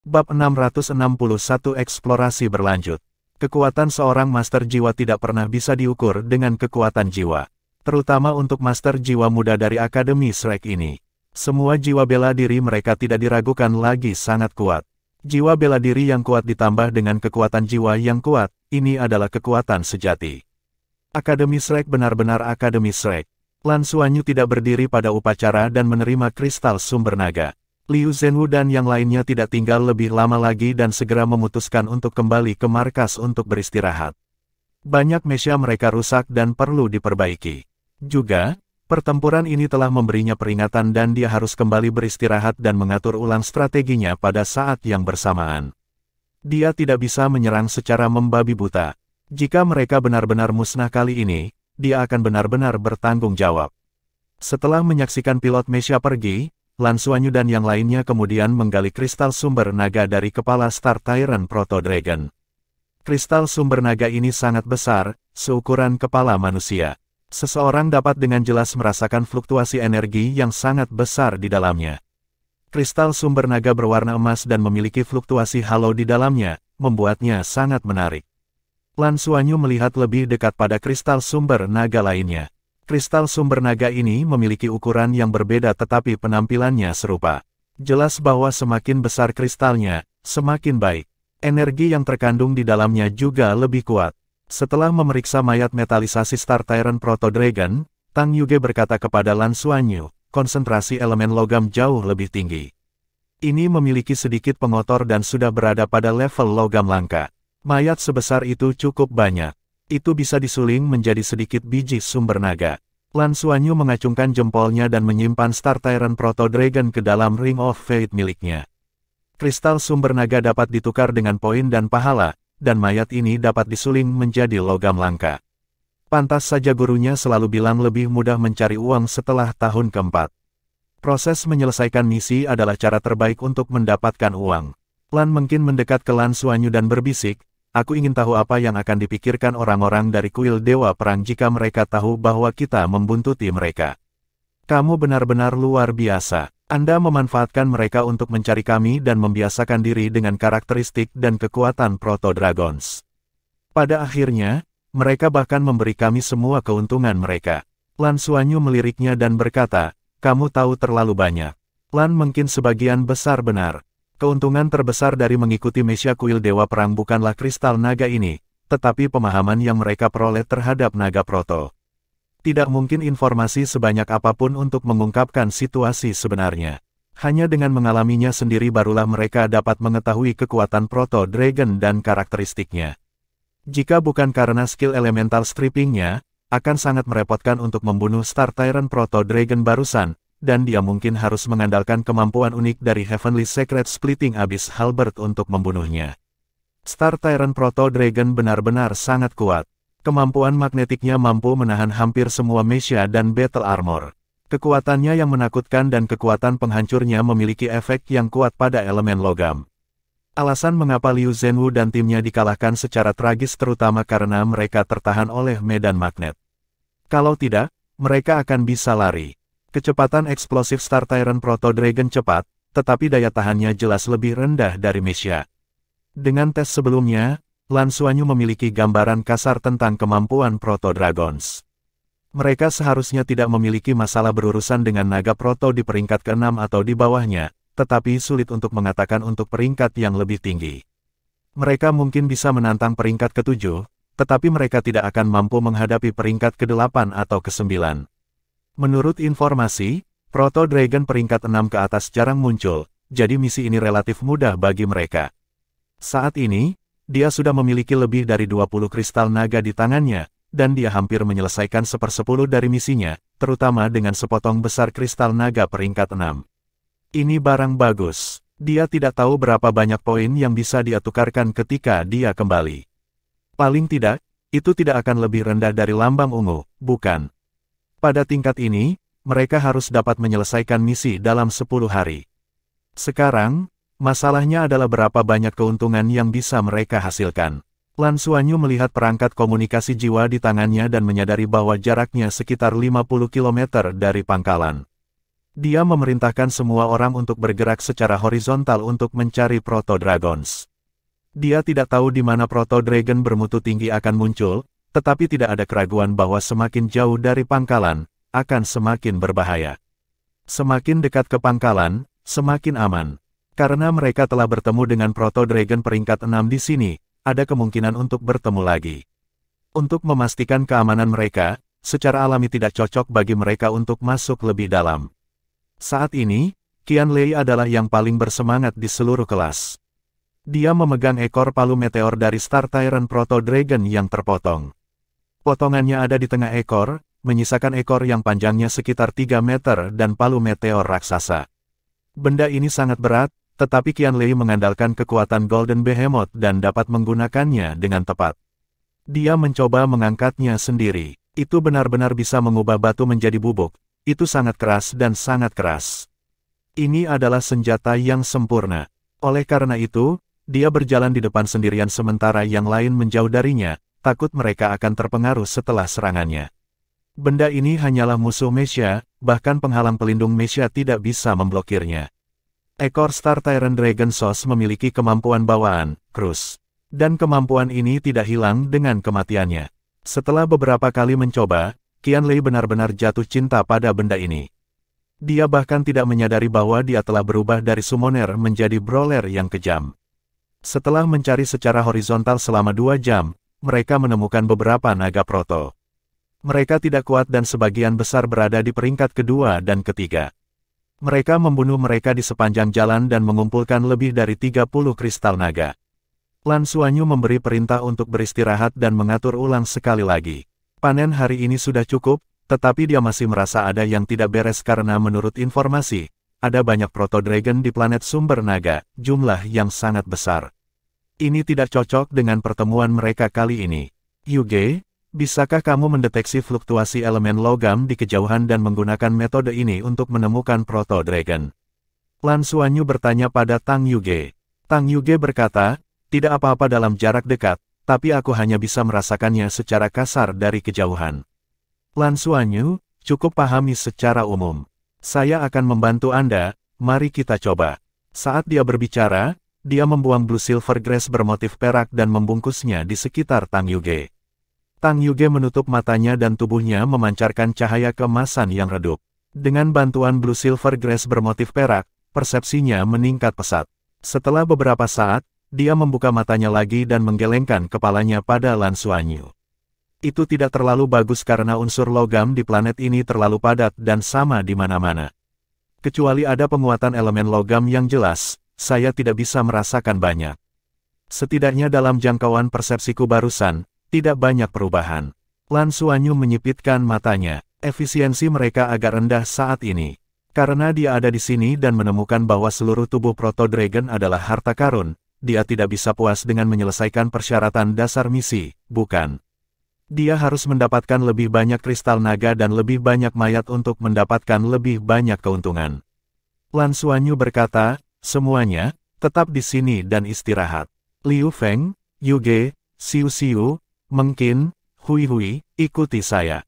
Bab 661 Eksplorasi berlanjut. Kekuatan seorang master jiwa tidak pernah bisa diukur dengan kekuatan jiwa. Terutama untuk master jiwa muda dari Akademi Shrek ini. Semua jiwa bela diri mereka tidak diragukan lagi sangat kuat. Jiwa bela diri yang kuat ditambah dengan kekuatan jiwa yang kuat, ini adalah kekuatan sejati. Akademi Shrek benar-benar Akademi Shrek. Lan Xuanyu tidak berdiri pada upacara dan menerima kristal sumber naga. Liu Zhenwu dan yang lainnya tidak tinggal lebih lama lagi dan segera memutuskan untuk kembali ke markas untuk beristirahat. Banyak mesia mereka rusak dan perlu diperbaiki. Juga, pertempuran ini telah memberinya peringatan dan dia harus kembali beristirahat dan mengatur ulang strateginya pada saat yang bersamaan. Dia tidak bisa menyerang secara membabi buta. Jika mereka benar-benar musnah kali ini, dia akan benar-benar bertanggung jawab. Setelah menyaksikan pilot mesia pergi, Lan Xuanyu dan yang lainnya kemudian menggali kristal sumber naga dari kepala Star Tyrant Proto Dragon. Kristal sumber naga ini sangat besar, seukuran kepala manusia. Seseorang dapat dengan jelas merasakan fluktuasi energi yang sangat besar di dalamnya. Kristal sumber naga berwarna emas dan memiliki fluktuasi halo di dalamnya, membuatnya sangat menarik. Lan Xuanyu melihat lebih dekat pada kristal sumber naga lainnya. Kristal sumber naga ini memiliki ukuran yang berbeda tetapi penampilannya serupa. Jelas bahwa semakin besar kristalnya, semakin baik. Energi yang terkandung di dalamnya juga lebih kuat. Setelah memeriksa mayat metalisasi Star Tyrant Proto Dragon, Tang Yuge berkata kepada Lan Xuanyu, konsentrasi elemen logam jauh lebih tinggi. Ini memiliki sedikit pengotor dan sudah berada pada level logam langka. Mayat sebesar itu cukup banyak. Itu bisa disuling menjadi sedikit biji sumber naga. Lan Xuanyu mengacungkan jempolnya dan menyimpan Star Tyrant Proto Dragon ke dalam Ring of Fate miliknya. Kristal sumber naga dapat ditukar dengan poin dan pahala, dan mayat ini dapat disuling menjadi logam langka. Pantas saja gurunya selalu bilang lebih mudah mencari uang setelah tahun keempat. Proses menyelesaikan misi adalah cara terbaik untuk mendapatkan uang. Lan mungkin mendekat ke Lan Xuanyu dan berbisik, aku ingin tahu apa yang akan dipikirkan orang-orang dari kuil Dewa Perang jika mereka tahu bahwa kita membuntuti mereka. Kamu benar-benar luar biasa. Anda memanfaatkan mereka untuk mencari kami dan membiasakan diri dengan karakteristik dan kekuatan Proto Dragons. Pada akhirnya, mereka bahkan memberi kami semua keuntungan mereka. Lan Xuanyu meliriknya dan berkata, kamu tahu terlalu banyak. Lan mungkin sebagian besar benar. Keuntungan terbesar dari mengikuti mesia kuil Dewa Perang bukanlah kristal naga ini, tetapi pemahaman yang mereka peroleh terhadap naga proto. Tidak mungkin informasi sebanyak apapun untuk mengungkapkan situasi sebenarnya. Hanya dengan mengalaminya sendiri barulah mereka dapat mengetahui kekuatan Proto Dragon dan karakteristiknya. Jika bukan karena skill elemental strippingnya, akan sangat merepotkan untuk membunuh Star Tyrant Proto Dragon barusan, dan dia mungkin harus mengandalkan kemampuan unik dari Heavenly Secret Splitting Abyss Halberd untuk membunuhnya. Star Tyrant Proto Dragon benar-benar sangat kuat. Kemampuan magnetiknya mampu menahan hampir semua mesia dan battle armor. Kekuatannya yang menakutkan dan kekuatan penghancurnya memiliki efek yang kuat pada elemen logam. Alasan mengapa Liu Zhenwu dan timnya dikalahkan secara tragis terutama karena mereka tertahan oleh medan magnet. Kalau tidak, mereka akan bisa lari. Kecepatan eksplosif Star Tyrant Proto Dragon cepat, tetapi daya tahannya jelas lebih rendah dari mesia. Dengan tes sebelumnya, Lan Xuanyu memiliki gambaran kasar tentang kemampuan Proto Dragons. Mereka seharusnya tidak memiliki masalah berurusan dengan naga proto di peringkat ke-6 atau di bawahnya, tetapi sulit untuk mengatakan untuk peringkat yang lebih tinggi. Mereka mungkin bisa menantang peringkat ke-7, tetapi mereka tidak akan mampu menghadapi peringkat ke-8 atau ke-9. Menurut informasi, Proto Dragon peringkat 6 ke atas jarang muncul, jadi misi ini relatif mudah bagi mereka. Saat ini, dia sudah memiliki lebih dari 20 kristal naga di tangannya, dan dia hampir menyelesaikan 1/10 dari misinya, terutama dengan sepotong besar kristal naga peringkat 6. Ini barang bagus. Dia tidak tahu berapa banyak poin yang bisa dia tukarkan ketika dia kembali. Paling tidak, itu tidak akan lebih rendah dari lambang ungu, bukan? Pada tingkat ini, mereka harus dapat menyelesaikan misi dalam 10 hari. Sekarang, masalahnya adalah berapa banyak keuntungan yang bisa mereka hasilkan. Lan Xuanyu melihat perangkat komunikasi jiwa di tangannya dan menyadari bahwa jaraknya sekitar 50 km dari pangkalan. Dia memerintahkan semua orang untuk bergerak secara horizontal untuk mencari Proto Dragons. Dia tidak tahu di mana Proto Dragon bermutu tinggi akan muncul, tetapi tidak ada keraguan bahwa semakin jauh dari pangkalan, akan semakin berbahaya. Semakin dekat ke pangkalan, semakin aman. Karena mereka telah bertemu dengan Proto Dragon peringkat 6 di sini, ada kemungkinan untuk bertemu lagi. Untuk memastikan keamanan mereka, secara alami tidak cocok bagi mereka untuk masuk lebih dalam. Saat ini, Qianlei adalah yang paling bersemangat di seluruh kelas. Dia memegang ekor palu meteor dari Star Tyrant Proto Dragon yang terpotong. Potongannya ada di tengah ekor, menyisakan ekor yang panjangnya sekitar 3 meter dan palu meteor raksasa. Benda ini sangat berat, tetapi Qianlei mengandalkan kekuatan Golden Behemoth dan dapat menggunakannya dengan tepat. Dia mencoba mengangkatnya sendiri. Itu benar-benar bisa mengubah batu menjadi bubuk. Itu sangat keras dan sangat keras. Ini adalah senjata yang sempurna. Oleh karena itu, dia berjalan di depan sendirian sementara yang lain menjauh darinya, takut mereka akan terpengaruh setelah serangannya. Benda ini hanyalah musuh Mesha, bahkan penghalang pelindung Mesha tidak bisa memblokirnya. Ekor Star Tyrant Dragon Sauce memiliki kemampuan bawaan, Cruise. Dan kemampuan ini tidak hilang dengan kematiannya. Setelah beberapa kali mencoba, Qianlei benar-benar jatuh cinta pada benda ini. Dia bahkan tidak menyadari bahwa dia telah berubah dari summoner menjadi brawler yang kejam. Setelah mencari secara horizontal selama 2 jam, mereka menemukan beberapa naga proto. Mereka tidak kuat dan sebagian besar berada di peringkat kedua dan ketiga. Mereka membunuh mereka di sepanjang jalan dan mengumpulkan lebih dari 30 kristal naga. Lan Xuanyu memberi perintah untuk beristirahat dan mengatur ulang sekali lagi. Panen hari ini sudah cukup, tetapi dia masih merasa ada yang tidak beres karena menurut informasi, ada banyak Proto Dragon di planet sumber naga, jumlah yang sangat besar. Ini tidak cocok dengan pertemuan mereka kali ini. Yuge, bisakah kamu mendeteksi fluktuasi elemen logam di kejauhan dan menggunakan metode ini untuk menemukan Proto Dragon? Lan Xuanyu bertanya pada Tang Yuge. Tang Yuge berkata, tidak apa-apa dalam jarak dekat, tapi aku hanya bisa merasakannya secara kasar dari kejauhan. Lan Xuanyu, cukup pahami secara umum. Saya akan membantu Anda, mari kita coba. Saat dia berbicara, dia membuang Blue Silver Grass bermotif perak dan membungkusnya di sekitar Tang Yuge. Tang Yuge menutup matanya dan tubuhnya memancarkan cahaya keemasan yang redup. Dengan bantuan Blue Silver Grass bermotif perak, persepsinya meningkat pesat. Setelah beberapa saat, dia membuka matanya lagi dan menggelengkan kepalanya pada Lan Xuanyu. Itu tidak terlalu bagus karena unsur logam di planet ini terlalu padat dan sama di mana-mana. Kecuali ada penguatan elemen logam yang jelas, saya tidak bisa merasakan banyak. Setidaknya dalam jangkauan persepsiku barusan, tidak banyak perubahan. Lan Xuanyu menyipitkan matanya. Efisiensi mereka agak rendah saat ini. Karena dia ada di sini dan menemukan bahwa seluruh tubuh Proto Dragon adalah harta karun, dia tidak bisa puas dengan menyelesaikan persyaratan dasar misi, bukan? Dia harus mendapatkan lebih banyak kristal naga dan lebih banyak mayat untuk mendapatkan lebih banyak keuntungan. Lan Xuanyu berkata, semuanya, tetap di sini dan istirahat. Liu Feng, Yuge, Xiu Xiu, Meng Qin, Hui Hui, ikuti saya.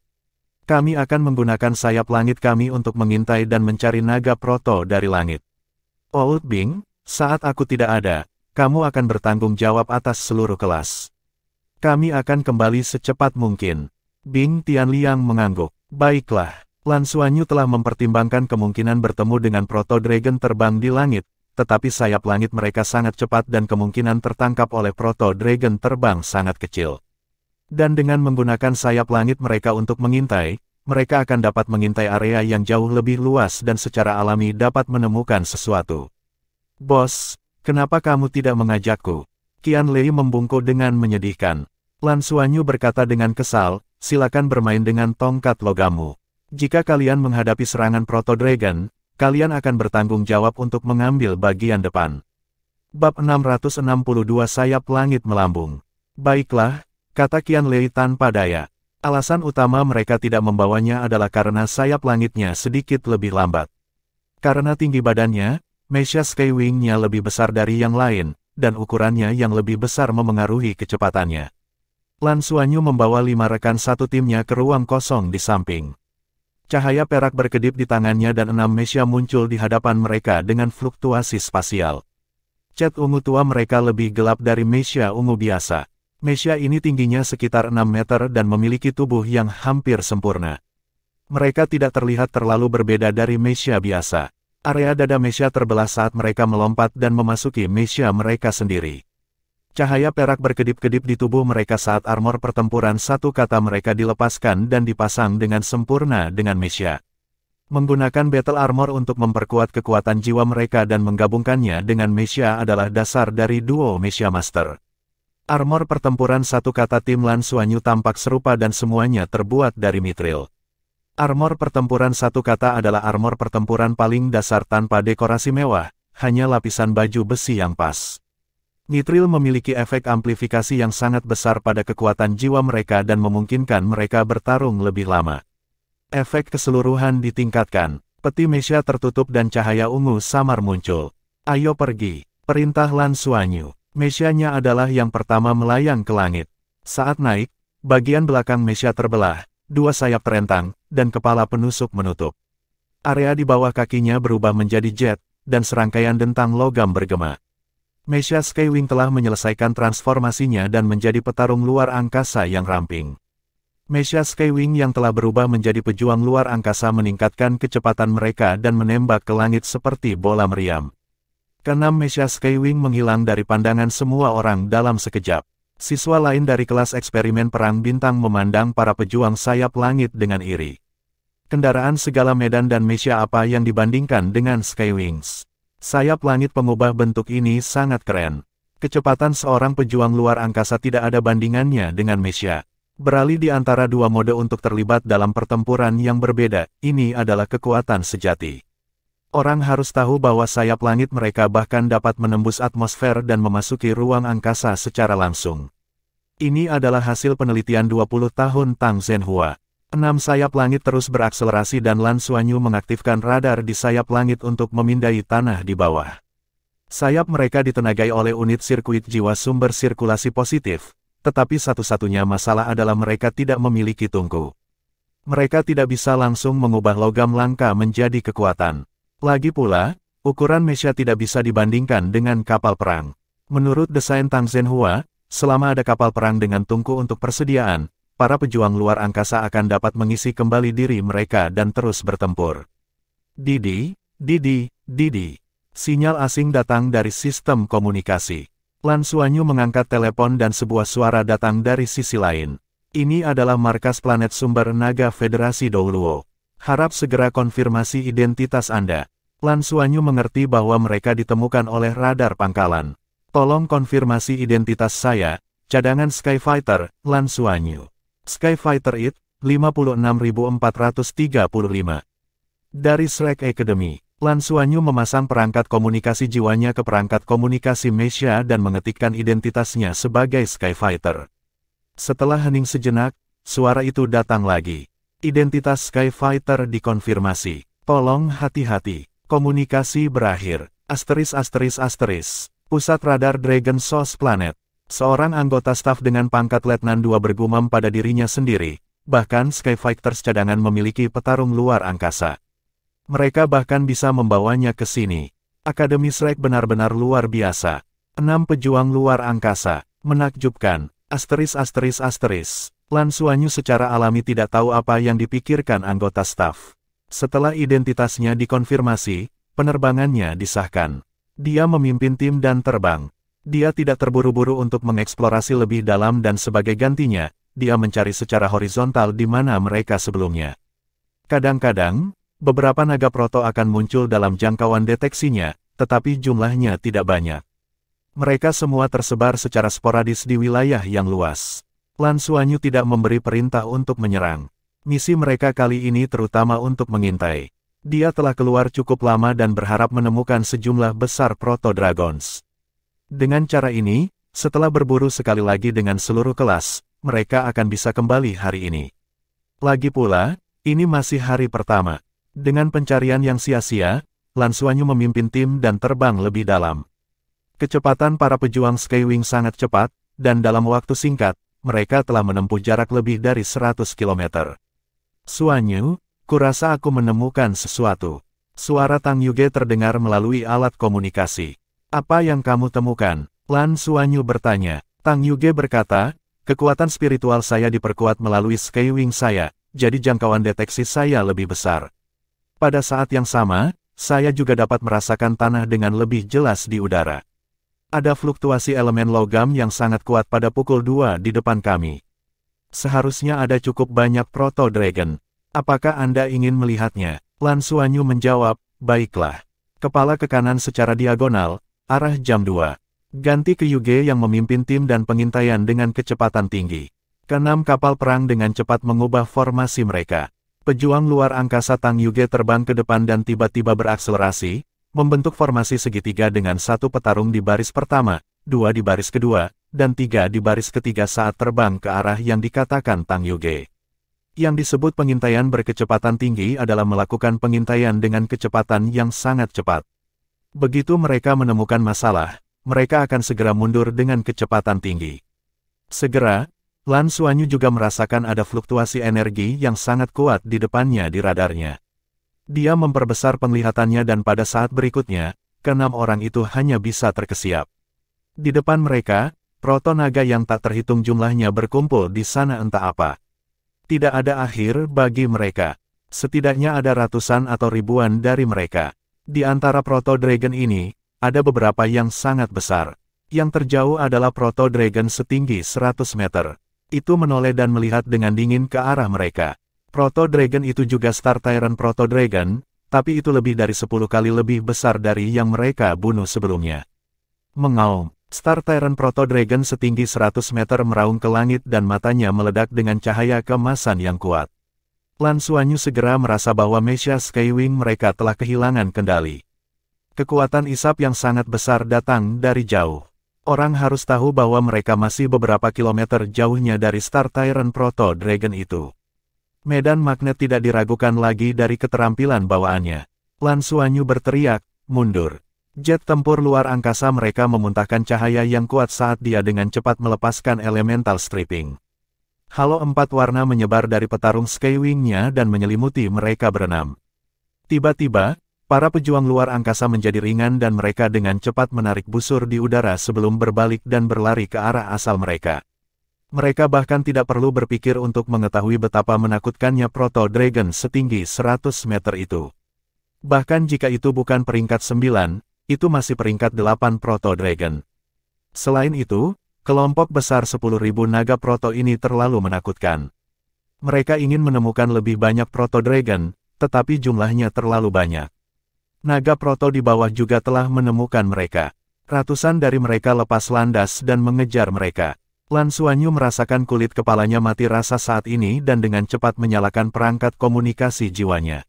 Kami akan menggunakan sayap langit kami untuk mengintai dan mencari naga proto dari langit. Old Bing, saat aku tidak ada, kamu akan bertanggung jawab atas seluruh kelas. Kami akan kembali secepat mungkin. Bing Tianliang mengangguk. Baiklah, Lan Xuanyu telah mempertimbangkan kemungkinan bertemu dengan Proto Dragon terbang di langit, tetapi sayap langit mereka sangat cepat dan kemungkinan tertangkap oleh Proto Dragon terbang sangat kecil. Dan dengan menggunakan sayap langit mereka untuk mengintai, mereka akan dapat mengintai area yang jauh lebih luas dan secara alami dapat menemukan sesuatu. Bos, kenapa kamu tidak mengajakku? Qianlei membungkuk dengan menyedihkan. Lan Xuanyu berkata dengan kesal, silakan bermain dengan tongkat logammu. Jika kalian menghadapi serangan Proto Dragon, kalian akan bertanggung jawab untuk mengambil bagian depan. Bab 662 Sayap Langit Melambung. Baiklah, kata Qianlei tanpa daya. Alasan utama mereka tidak membawanya adalah karena sayap langitnya sedikit lebih lambat. Karena tinggi badannya, Mesha Skywing-nya lebih besar dari yang lain, dan ukurannya yang lebih besar memengaruhi kecepatannya. Lan Xuanyu membawa 5 rekan satu timnya ke ruang kosong di samping. Cahaya perak berkedip di tangannya dan 6 Mesya muncul di hadapan mereka dengan fluktuasi spasial. Cat ungu tua mereka lebih gelap dari Mesya ungu biasa. Mesya ini tingginya sekitar 6 meter dan memiliki tubuh yang hampir sempurna. Mereka tidak terlihat terlalu berbeda dari Mesya biasa. Area dada Mesya terbelah saat mereka melompat dan memasuki Mesya mereka sendiri. Cahaya perak berkedip-kedip di tubuh mereka saat armor pertempuran satu kata mereka dilepaskan dan dipasang dengan sempurna dengan Mesya. Menggunakan battle armor untuk memperkuat kekuatan jiwa mereka dan menggabungkannya dengan Mesya adalah dasar dari duo Mesya Master. Armor pertempuran satu kata tim Lan Xuanyu tampak serupa dan semuanya terbuat dari mithril. Armor pertempuran satu kata adalah armor pertempuran paling dasar tanpa dekorasi mewah, hanya lapisan baju besi yang pas. Mithril memiliki efek amplifikasi yang sangat besar pada kekuatan jiwa mereka dan memungkinkan mereka bertarung lebih lama. Efek keseluruhan ditingkatkan. Peti Mesya tertutup dan cahaya ungu samar muncul. Ayo pergi, perintah Lan Xuanyu. Mesyanya adalah yang pertama melayang ke langit. Saat naik, bagian belakang Mesya terbelah, 2 sayap terentang, dan kepala penusuk menutup. Area di bawah kakinya berubah menjadi jet, dan serangkaian dentang logam bergema. Mesya Skywing telah menyelesaikan transformasinya dan menjadi petarung luar angkasa yang ramping. Mesya Skywing yang telah berubah menjadi pejuang luar angkasa meningkatkan kecepatan mereka dan menembak ke langit seperti bola meriam. Keenam Mesya Skywing menghilang dari pandangan semua orang dalam sekejap. Siswa lain dari kelas eksperimen perang bintang memandang para pejuang sayap langit dengan iri. Kendaraan segala medan dan Mesya apa yang dibandingkan dengan Skywings. Sayap langit pengubah bentuk ini sangat keren. Kecepatan seorang pejuang luar angkasa tidak ada bandingannya dengan Mesya. Beralih di antara dua mode untuk terlibat dalam pertempuran yang berbeda, ini adalah kekuatan sejati. Orang harus tahu bahwa sayap langit mereka bahkan dapat menembus atmosfer dan memasuki ruang angkasa secara langsung. Ini adalah hasil penelitian 20 tahun Tang Zhenhua. 6 sayap langit terus berakselerasi dan Lan Xuanyu mengaktifkan radar di sayap langit untuk memindai tanah di bawah. Sayap mereka ditenagai oleh unit sirkuit jiwa sumber sirkulasi positif, tetapi satu-satunya masalah adalah mereka tidak memiliki tungku. Mereka tidak bisa langsung mengubah logam langka menjadi kekuatan. Lagi pula, ukuran Mesya tidak bisa dibandingkan dengan kapal perang. Menurut desain Tang Zhenhua, selama ada kapal perang dengan tungku untuk persediaan, para pejuang luar angkasa akan dapat mengisi kembali diri mereka dan terus bertempur. Didi. Sinyal asing datang dari sistem komunikasi. Lan Xuanyu mengangkat telepon dan sebuah suara datang dari sisi lain. Ini adalah markas planet sumber naga Federasi Douluo. Harap segera konfirmasi identitas Anda. Lan Xuanyu mengerti bahwa mereka ditemukan oleh radar pangkalan. Tolong konfirmasi identitas saya, cadangan Skyfighter, Lan Xuanyu. Skyfighter IT, 56.435. Dari Shrek Academy, Lan Xuanyu memasang perangkat komunikasi jiwanya ke perangkat komunikasi Mesya dan mengetikkan identitasnya sebagai Skyfighter. Setelah hening sejenak, suara itu datang lagi. Identitas Skyfighter dikonfirmasi. Tolong hati-hati, komunikasi berakhir. ****. Pusat Radar Dragon Source Planet. Seorang anggota staf dengan pangkat Letnan 2 bergumam pada dirinya sendiri, bahkan Skyfighters cadangan memiliki petarung luar angkasa. Mereka bahkan bisa membawanya ke sini. Akademi Shrek benar-benar luar biasa. 6 pejuang luar angkasa, menakjubkan. ****. Lan Xuanyu secara alami tidak tahu apa yang dipikirkan anggota staf. Setelah identitasnya dikonfirmasi, penerbangannya disahkan. Dia memimpin tim dan terbang. Dia tidak terburu-buru untuk mengeksplorasi lebih dalam dan sebagai gantinya, dia mencari secara horizontal di mana mereka sebelumnya. Kadang-kadang, beberapa naga proto akan muncul dalam jangkauan deteksinya, tetapi jumlahnya tidak banyak. Mereka semua tersebar secara sporadis di wilayah yang luas. Lan Xuanyu tidak memberi perintah untuk menyerang. Misi mereka kali ini terutama untuk mengintai. Dia telah keluar cukup lama dan berharap menemukan sejumlah besar proto dragons. Dengan cara ini, setelah berburu sekali lagi dengan seluruh kelas, mereka akan bisa kembali hari ini. Lagi pula, ini masih hari pertama. Dengan pencarian yang sia-sia, Lan Xuanyu memimpin tim dan terbang lebih dalam. Kecepatan para pejuang Skywing sangat cepat, dan dalam waktu singkat, mereka telah menempuh jarak lebih dari 100 km. Xuanyu, kurasa aku menemukan sesuatu. Suara Tang Yuge terdengar melalui alat komunikasi. Apa yang kamu temukan? Lan Xuanyu bertanya. Tang Yuge berkata, kekuatan spiritual saya diperkuat melalui Skywing saya, jadi jangkauan deteksi saya lebih besar. Pada saat yang sama, saya juga dapat merasakan tanah dengan lebih jelas di udara. Ada fluktuasi elemen logam yang sangat kuat pada pukul 2 di depan kami. Seharusnya ada cukup banyak Proto Dragon. Apakah Anda ingin melihatnya? Lan Xuanyu menjawab, baiklah. Kepala ke kanan secara diagonal, arah jam 2. Ganti ke Yuge yang memimpin tim dan pengintaian dengan kecepatan tinggi. Keenam kapal perang dengan cepat mengubah formasi mereka. Pejuang luar angkasa Tang Yuge terbang ke depan dan tiba-tiba berakselerasi, membentuk formasi segitiga dengan satu petarung di baris pertama, 2 di baris kedua, dan 3 di baris ketiga saat terbang ke arah yang dikatakan Tang Yuge. Yang disebut pengintaian berkecepatan tinggi adalah melakukan pengintaian dengan kecepatan yang sangat cepat. Begitu mereka menemukan masalah, mereka akan segera mundur dengan kecepatan tinggi. Segera, Lan Xuanyu juga merasakan ada fluktuasi energi yang sangat kuat di depannya di radarnya. Dia memperbesar penglihatannya dan pada saat berikutnya, keenam orang itu hanya bisa terkesiap. Di depan mereka, proto naga yang tak terhitung jumlahnya berkumpul di sana entah apa. Tidak ada akhir bagi mereka. Setidaknya ada ratusan atau ribuan dari mereka. Di antara Proto Dragon ini, ada beberapa yang sangat besar. Yang terjauh adalah Proto Dragon setinggi 100 meter. Itu menoleh dan melihat dengan dingin ke arah mereka. Proto Dragon itu juga Star Tyrant Proto Dragon, tapi itu lebih dari 10 kali lebih besar dari yang mereka bunuh sebelumnya. Mengaum. Star Tyrant Proto Dragon setinggi 100 meter meraung ke langit dan matanya meledak dengan cahaya keemasan yang kuat. Lan Xuanyu segera merasa bahwa Mecha Skywing mereka telah kehilangan kendali. Kekuatan isap yang sangat besar datang dari jauh. Orang harus tahu bahwa mereka masih beberapa kilometer jauhnya dari Star Tyrant Proto Dragon itu. Medan magnet tidak diragukan lagi dari keterampilan bawaannya. Lan Xuanyu berteriak, mundur. Jet tempur luar angkasa mereka memuntahkan cahaya yang kuat saat dia dengan cepat melepaskan elemental stripping. Halo 4 warna menyebar dari petarung Skywing-nya dan menyelimuti mereka berenam. Tiba-tiba, para pejuang luar angkasa menjadi ringan dan mereka dengan cepat menarik busur di udara sebelum berbalik dan berlari ke arah asal mereka. Mereka bahkan tidak perlu berpikir untuk mengetahui betapa menakutkannya Proto Dragon setinggi 100 meter itu. Bahkan jika itu bukan peringkat 9, itu masih peringkat 8 Proto Dragon. Selain itu, kelompok besar 10.000 naga Proto ini terlalu menakutkan. Mereka ingin menemukan lebih banyak Proto Dragon, tetapi jumlahnya terlalu banyak. Naga Proto di bawah juga telah menemukan mereka. Ratusan dari mereka lepas landas dan mengejar mereka. Lan Xuanyu merasakan kulit kepalanya mati rasa saat ini dan dengan cepat menyalakan perangkat komunikasi jiwanya.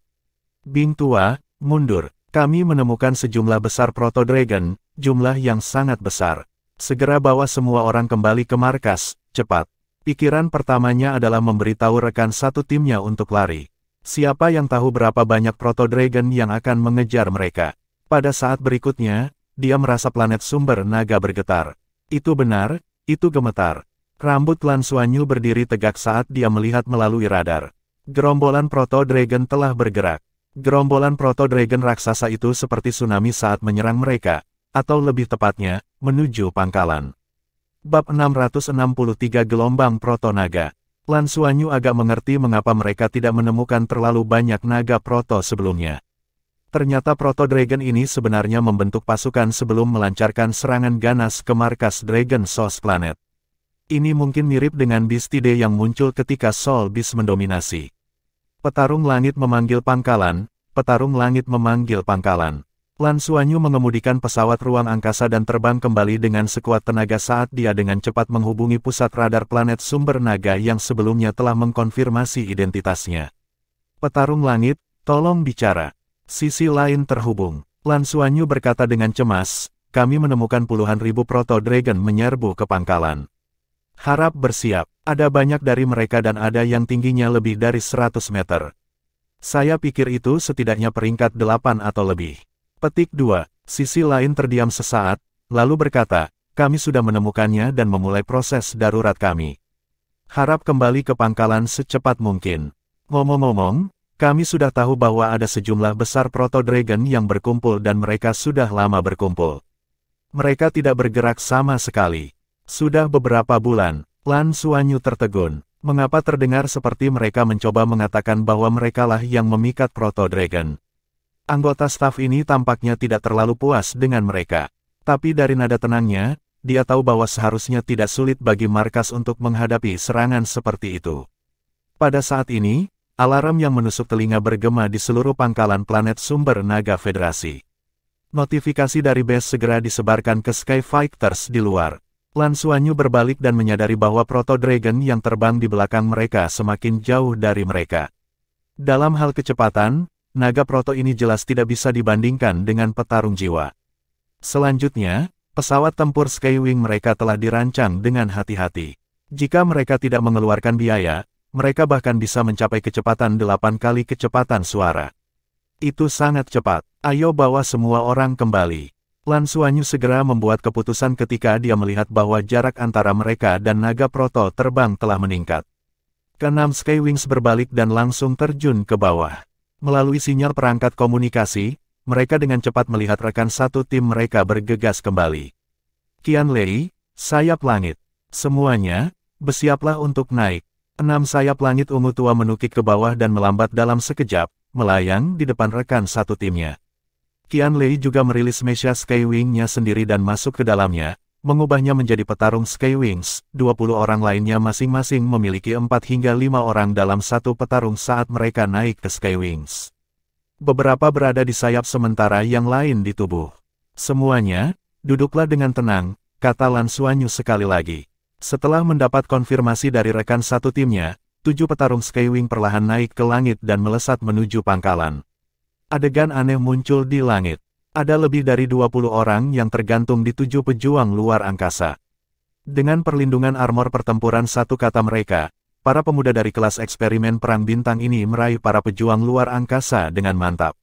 Bing tua, mundur. Kami menemukan sejumlah besar Proto Dragon, jumlah yang sangat besar. Segera bawa semua orang kembali ke markas, cepat. Pikiran pertamanya adalah memberitahu rekan satu timnya untuk lari. Siapa yang tahu berapa banyak Proto Dragon yang akan mengejar mereka? Pada saat berikutnya, dia merasa planet sumber naga bergetar. Itu benar, itu gemetar. Rambut Lan Xuanyu berdiri tegak saat dia melihat melalui radar. Gerombolan Proto Dragon telah bergerak. Gerombolan Proto Dragon raksasa itu seperti tsunami saat menyerang mereka, atau lebih tepatnya, menuju pangkalan. Bab 663 Gelombang Proto Naga. Lan Xuanyu agak mengerti mengapa mereka tidak menemukan terlalu banyak naga Proto sebelumnya. Ternyata Proto Dragon ini sebenarnya membentuk pasukan sebelum melancarkan serangan ganas ke markas Dragon Source Planet. Ini mungkin mirip dengan Bistide yang muncul ketika Soul Beast mendominasi. Petarung langit memanggil pangkalan, petarung langit memanggil pangkalan. Lan Xuanyu mengemudikan pesawat ruang angkasa dan terbang kembali dengan sekuat tenaga saat dia dengan cepat menghubungi pusat radar planet sumber naga yang sebelumnya telah mengkonfirmasi identitasnya. Petarung langit, tolong bicara. Sisi lain terhubung. Lan Xuanyu berkata dengan cemas, kami menemukan puluhan ribu Proto Dragon menyerbu ke pangkalan. Harap bersiap. Ada banyak dari mereka dan ada yang tingginya lebih dari 100 meter. Saya pikir itu setidaknya peringkat 8 atau lebih. Petik 2. Sisi lain terdiam sesaat, lalu berkata, kami sudah menemukannya dan memulai proses darurat kami. Harap kembali ke pangkalan secepat mungkin. Ngomong-ngomong, Kami sudah tahu bahwa ada sejumlah besar Proto Dragon yang berkumpul dan mereka sudah lama berkumpul. Mereka tidak bergerak sama sekali. Sudah beberapa bulan, Lan Xuanyu tertegun. Mengapa terdengar seperti mereka mencoba mengatakan bahwa merekalah yang memikat Proto Dragon? Anggota staf ini tampaknya tidak terlalu puas dengan mereka. Tapi dari nada tenangnya, dia tahu bahwa seharusnya tidak sulit bagi markas untuk menghadapi serangan seperti itu. Pada saat ini, alarm yang menusuk telinga bergema di seluruh pangkalan planet sumber naga Federasi. Notifikasi dari base segera disebarkan ke Sky Fighters di luar. Lan Xuanyu berbalik dan menyadari bahwa Proto Dragon yang terbang di belakang mereka semakin jauh dari mereka. Dalam hal kecepatan, naga Proto ini jelas tidak bisa dibandingkan dengan petarung jiwa. Selanjutnya, pesawat tempur Skywing mereka telah dirancang dengan hati-hati. Jika mereka tidak mengeluarkan biaya, mereka bahkan bisa mencapai kecepatan 8 kali kecepatan suara. Itu sangat cepat. Ayo bawa semua orang kembali. Lan Xuanyu segera membuat keputusan ketika dia melihat bahwa jarak antara mereka dan naga Proto terbang telah meningkat. Keenam Skywings berbalik dan langsung terjun ke bawah. Melalui sinyal perangkat komunikasi, mereka dengan cepat melihat rekan satu tim mereka bergegas kembali. Qianlei, sayap langit. Semuanya, bersiaplah untuk naik. 6 sayap langit ungu tua menukik ke bawah dan melambat dalam sekejap, melayang di depan rekan satu timnya. Qianlei juga merilis mecha Skywing-nya sendiri dan masuk ke dalamnya, mengubahnya menjadi petarung Skywings. 20 orang lainnya masing-masing memiliki 4 hingga 5 orang dalam satu petarung saat mereka naik ke Skywings. Beberapa berada di sayap sementara yang lain di tubuh. Semuanya, duduklah dengan tenang, kata Lan Xuanyu sekali lagi. Setelah mendapat konfirmasi dari rekan satu timnya, 7 petarung Skywing perlahan naik ke langit dan melesat menuju pangkalan. Adegan aneh muncul di langit. Ada lebih dari 20 orang yang tergantung di 7 pejuang luar angkasa. Dengan perlindungan armor pertempuran satu kata mereka, para pemuda dari kelas eksperimen perang bintang ini meraih para pejuang luar angkasa dengan mantap.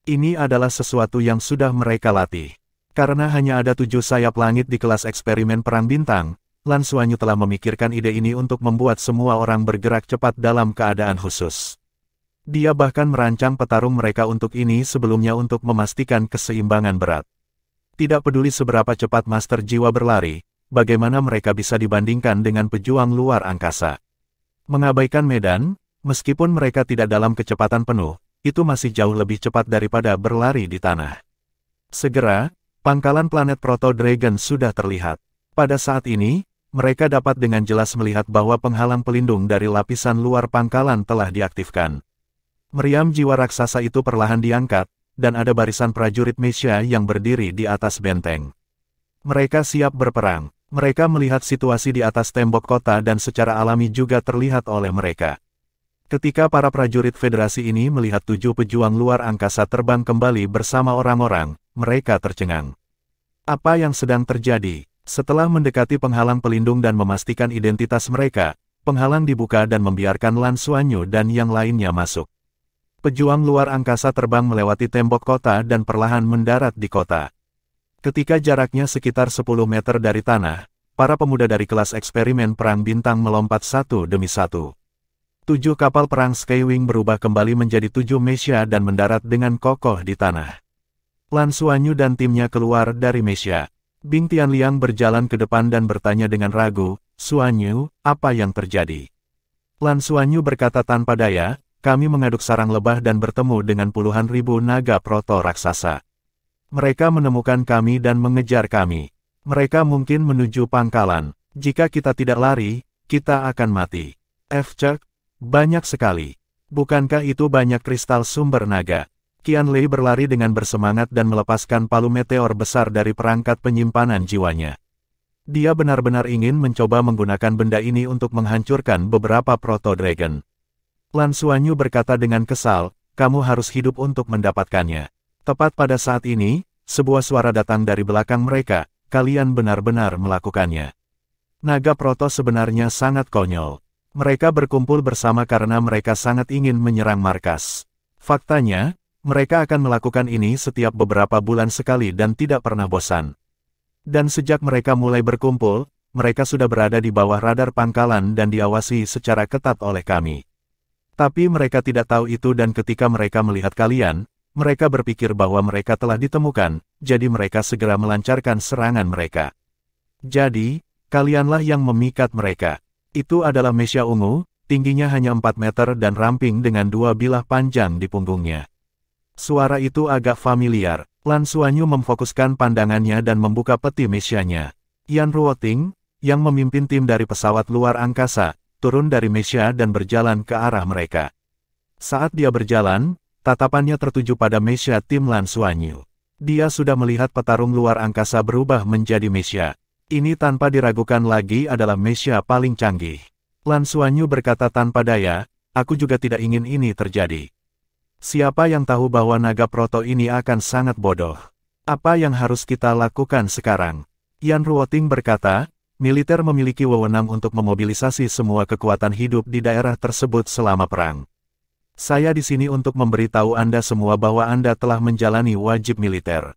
Ini adalah sesuatu yang sudah mereka latih. Karena hanya ada 7 sayap langit di kelas eksperimen perang bintang, Lan Xuanyu telah memikirkan ide ini untuk membuat semua orang bergerak cepat dalam keadaan khusus. Dia bahkan merancang petarung mereka untuk ini sebelumnya untuk memastikan keseimbangan berat. Tidak peduli seberapa cepat Master Jiwa berlari, bagaimana mereka bisa dibandingkan dengan pejuang luar angkasa. Mengabaikan medan, meskipun mereka tidak dalam kecepatan penuh, itu masih jauh lebih cepat daripada berlari di tanah. Segera, pangkalan planet Proto Dragon sudah terlihat. Pada saat ini, mereka dapat dengan jelas melihat bahwa penghalang pelindung dari lapisan luar pangkalan telah diaktifkan. Meriam jiwa raksasa itu perlahan diangkat, dan ada barisan prajurit mecha yang berdiri di atas benteng. Mereka siap berperang. Mereka melihat situasi di atas tembok kota dan secara alami juga terlihat oleh mereka. Ketika para prajurit federasi ini melihat 7 pejuang luar angkasa terbang kembali bersama orang-orang, mereka tercengang. Apa yang sedang terjadi? Setelah mendekati penghalang pelindung dan memastikan identitas mereka, penghalang dibuka dan membiarkan Lan Xuanyu dan yang lainnya masuk. Pejuang luar angkasa terbang melewati tembok kota dan perlahan mendarat di kota. Ketika jaraknya sekitar 10 meter dari tanah, para pemuda dari kelas eksperimen perang bintang melompat satu demi satu. 7 kapal perang Skywing berubah kembali menjadi 7 mecha dan mendarat dengan kokoh di tanah. Lan Xuanyu dan timnya keluar dari mecha. Bing Tianliang berjalan ke depan dan bertanya dengan ragu, "Xuanyu, apa yang terjadi?" Lan Xuanyu berkata tanpa daya, "Kami mengaduk sarang lebah dan bertemu dengan puluhan ribu naga proto raksasa. Mereka menemukan kami dan mengejar kami. Mereka mungkin menuju pangkalan. Jika kita tidak lari, kita akan mati." Cek, banyak sekali. Bukankah itu banyak kristal sumber naga? Qianlei berlari dengan bersemangat dan melepaskan palu meteor besar dari perangkat penyimpanan jiwanya. Dia benar-benar ingin mencoba menggunakan benda ini untuk menghancurkan beberapa Proto Dragon. Lan Xuanyu berkata dengan kesal, "Kamu harus hidup untuk mendapatkannya." Tepat pada saat ini, sebuah suara datang dari belakang mereka, "Kalian benar-benar melakukannya." Naga Proto sebenarnya sangat konyol. Mereka berkumpul bersama karena mereka sangat ingin menyerang markas. Faktanya, mereka akan melakukan ini setiap beberapa bulan sekali dan tidak pernah bosan. Dan sejak mereka mulai berkumpul, mereka sudah berada di bawah radar pangkalan dan diawasi secara ketat oleh kami. Tapi mereka tidak tahu itu dan ketika mereka melihat kalian, mereka berpikir bahwa mereka telah ditemukan, jadi mereka segera melancarkan serangan mereka. Jadi, kalianlah yang memikat mereka. Itu adalah Mesya ungu, tingginya hanya 4 meter dan ramping dengan 2 bilah panjang di punggungnya. Suara itu agak familiar. Lan Xuanyu memfokuskan pandangannya dan membuka peti Mesyanya. Yan Ruoting, yang memimpin tim dari pesawat luar angkasa, turun dari Mesya dan berjalan ke arah mereka. Saat dia berjalan, tatapannya tertuju pada Mesya tim Lan Xuanyu. Dia sudah melihat petarung luar angkasa berubah menjadi Mesya. Ini tanpa diragukan lagi adalah Mesya paling canggih. Lan Xuanyu berkata tanpa daya, aku juga tidak ingin ini terjadi. Siapa yang tahu bahwa naga proto ini akan sangat bodoh? Apa yang harus kita lakukan sekarang? Yan Ruoting berkata, militer memiliki wewenang untuk memobilisasi semua kekuatan hidup di daerah tersebut selama perang. Saya di sini untuk memberitahu Anda semua bahwa Anda telah menjalani wajib militer.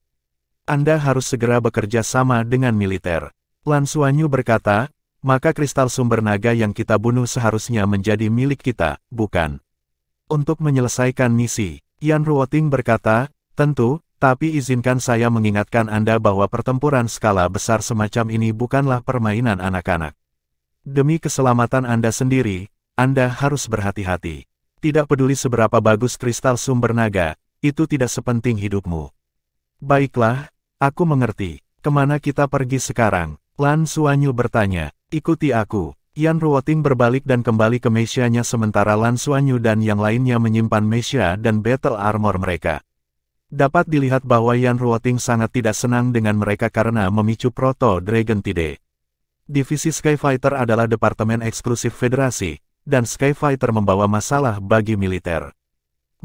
Anda harus segera bekerja sama dengan militer. Lan Xuanyu berkata, maka kristal sumber naga yang kita bunuh seharusnya menjadi milik kita, bukan? Untuk menyelesaikan misi, Yan Ruoting berkata, tentu, tapi izinkan saya mengingatkan Anda bahwa pertempuran skala besar semacam ini bukanlah permainan anak-anak. Demi keselamatan Anda sendiri, Anda harus berhati-hati. Tidak peduli seberapa bagus kristal sumber naga, itu tidak sepenting hidupmu. Baiklah, aku mengerti. Kemana kita pergi sekarang? Lan Xuanyu bertanya, ikuti aku. Yan Ruoting berbalik dan kembali ke Mesyanya sementara Lan Xuanyu dan yang lainnya menyimpan Mesya dan battle armor mereka. Dapat dilihat bahwa Yan Ruoting sangat tidak senang dengan mereka karena memicu Proto Dragon Tide. Divisi Skyfighter adalah departemen eksklusif Federasi, dan Skyfighter membawa masalah bagi militer.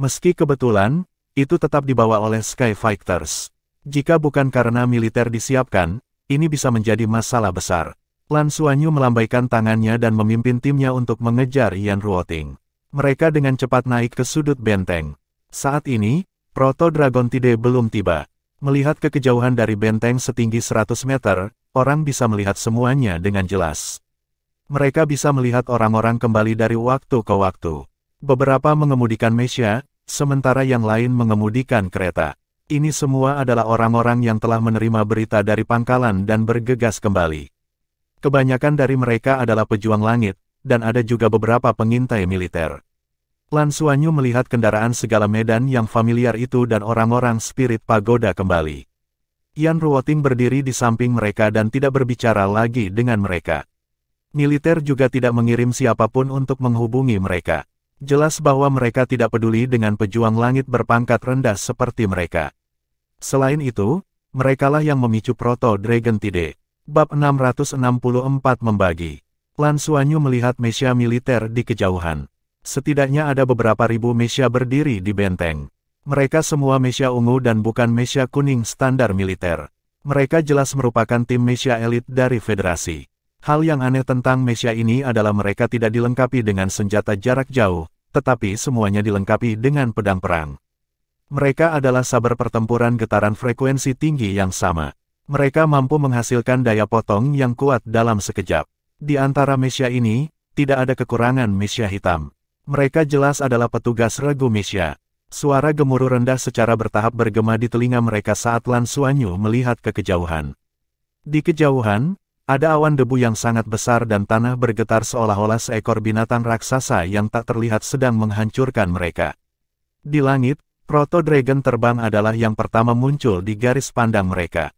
Meski kebetulan, itu tetap dibawa oleh Skyfighters. Jika bukan karena militer disiapkan, ini bisa menjadi masalah besar. Lan Xuanyu melambaikan tangannya dan memimpin timnya untuk mengejar Yan Ruoting. Mereka dengan cepat naik ke sudut benteng. Saat ini, Proto Dragon Tide belum tiba. Melihat ke kejauhan dari benteng setinggi 100 meter, orang bisa melihat semuanya dengan jelas. Mereka bisa melihat orang-orang kembali dari waktu ke waktu. Beberapa mengemudikan Mesya, sementara yang lain mengemudikan kereta. Ini semua adalah orang-orang yang telah menerima berita dari pangkalan dan bergegas kembali. Kebanyakan dari mereka adalah pejuang langit, dan ada juga beberapa pengintai militer. Lan Xuanyu melihat kendaraan segala medan yang familiar itu dan orang-orang spirit pagoda kembali. Yan Ruoting berdiri di samping mereka dan tidak berbicara lagi dengan mereka. Militer juga tidak mengirim siapapun untuk menghubungi mereka. Jelas bahwa mereka tidak peduli dengan pejuang langit berpangkat rendah seperti mereka. Selain itu, merekalah yang memicu Proto Dragon Tide. Bab 664 membagi. Lan Xuanyu melihat Mesya militer di kejauhan. Setidaknya ada beberapa ribu Mesya berdiri di benteng. Mereka semua Mesya ungu dan bukan Mesya kuning standar militer. Mereka jelas merupakan tim Mesya elit dari Federasi. Hal yang aneh tentang Mesya ini adalah mereka tidak dilengkapi dengan senjata jarak jauh, tetapi semuanya dilengkapi dengan pedang perang. Mereka adalah saber pertempuran getaran frekuensi tinggi yang sama. Mereka mampu menghasilkan daya potong yang kuat dalam sekejap. Di antara Mesya ini, tidak ada kekurangan Mesya hitam. Mereka jelas adalah petugas regu Mesya. Suara gemuruh rendah secara bertahap bergema di telinga mereka saat Lan Xuanyu melihat ke kejauhan. Di kejauhan, ada awan debu yang sangat besar dan tanah bergetar seolah-olah seekor binatang raksasa yang tak terlihat sedang menghancurkan mereka. Di langit, Proto Dragon terbang adalah yang pertama muncul di garis pandang mereka.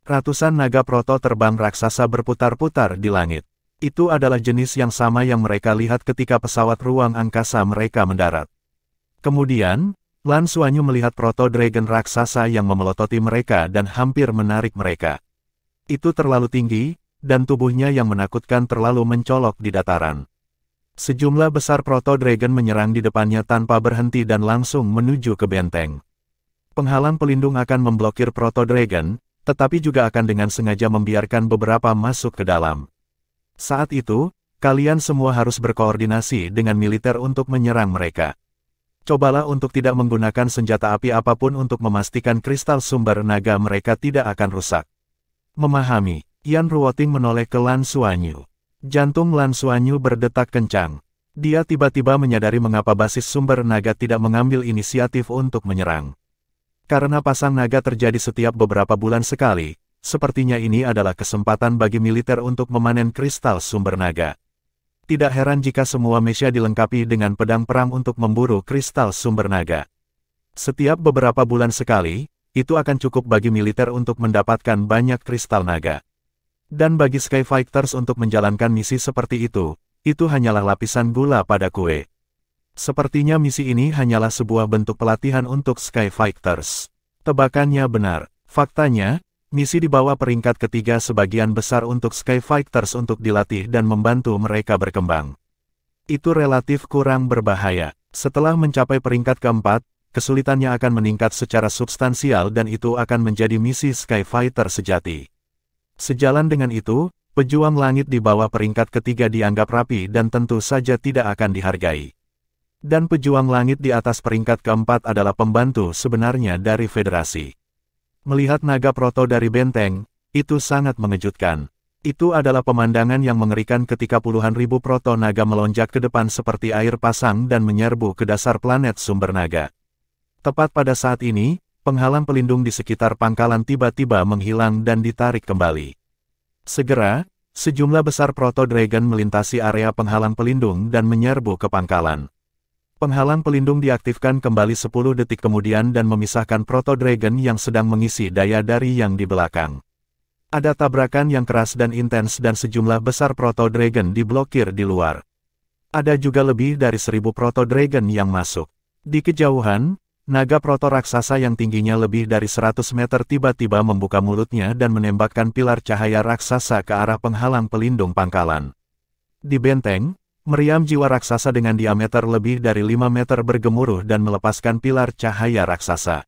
Ratusan naga proto terbang raksasa berputar-putar di langit. Itu adalah jenis yang sama yang mereka lihat ketika pesawat ruang angkasa mereka mendarat. Kemudian, Lan Xuanyu melihat Proto Dragon raksasa yang memelototi mereka dan hampir menarik mereka. Itu terlalu tinggi, dan tubuhnya yang menakutkan terlalu mencolok di dataran. Sejumlah besar Proto Dragon menyerang di depannya tanpa berhenti dan langsung menuju ke benteng. Penghalang pelindung akan memblokir Proto Dragon, tetapi juga akan dengan sengaja membiarkan beberapa masuk ke dalam. Saat itu, kalian semua harus berkoordinasi dengan militer untuk menyerang mereka. Cobalah untuk tidak menggunakan senjata api apapun untuk memastikan kristal sumber naga mereka tidak akan rusak. Memahami, Yan Ruoting menoleh ke Lan Xuanyu. Jantung Lan Xuanyu berdetak kencang. Dia tiba-tiba menyadari mengapa basis sumber naga tidak mengambil inisiatif untuk menyerang. Karena pasang naga terjadi setiap beberapa bulan sekali, sepertinya ini adalah kesempatan bagi militer untuk memanen kristal sumber naga. Tidak heran jika semua mesia dilengkapi dengan pedang perang untuk memburu kristal sumber naga. Setiap beberapa bulan sekali, itu akan cukup bagi militer untuk mendapatkan banyak kristal naga. Dan bagi Skyfighters untuk menjalankan misi seperti itu hanyalah lapisan gula pada kue. Sepertinya misi ini hanyalah sebuah bentuk pelatihan untuk Skyfighters. Tebakannya benar. Faktanya, misi di bawah peringkat ketiga sebagian besar untuk Skyfighters untuk dilatih dan membantu mereka berkembang. Itu relatif kurang berbahaya. Setelah mencapai peringkat keempat, kesulitannya akan meningkat secara substansial dan itu akan menjadi misi Skyfighter sejati. Sejalan dengan itu, pejuang langit di bawah peringkat ketiga dianggap rapi dan tentu saja tidak akan dihargai. Dan pejuang langit di atas peringkat keempat adalah pembantu sebenarnya dari Federasi. Melihat naga proto dari benteng, itu sangat mengejutkan. Itu adalah pemandangan yang mengerikan ketika puluhan ribu proto naga melonjak ke depan seperti air pasang dan menyerbu ke dasar planet sumber naga. Tepat pada saat ini, penghalang pelindung di sekitar pangkalan tiba-tiba menghilang dan ditarik kembali. Segera, sejumlah besar Proto Dragon melintasi area penghalang pelindung dan menyerbu ke pangkalan. Penghalang pelindung diaktifkan kembali 10 detik kemudian dan memisahkan Proto Dragon yang sedang mengisi daya dari yang di belakang. Ada tabrakan yang keras dan intens dan sejumlah besar Proto Dragon diblokir di luar. Ada juga lebih dari 1000 Proto Dragon yang masuk. Di kejauhan, naga proto raksasa yang tingginya lebih dari 100 meter tiba-tiba membuka mulutnya dan menembakkan pilar cahaya raksasa ke arah penghalang pelindung pangkalan. Di benteng, meriam jiwa raksasa dengan diameter lebih dari 5 meter bergemuruh dan melepaskan pilar cahaya raksasa.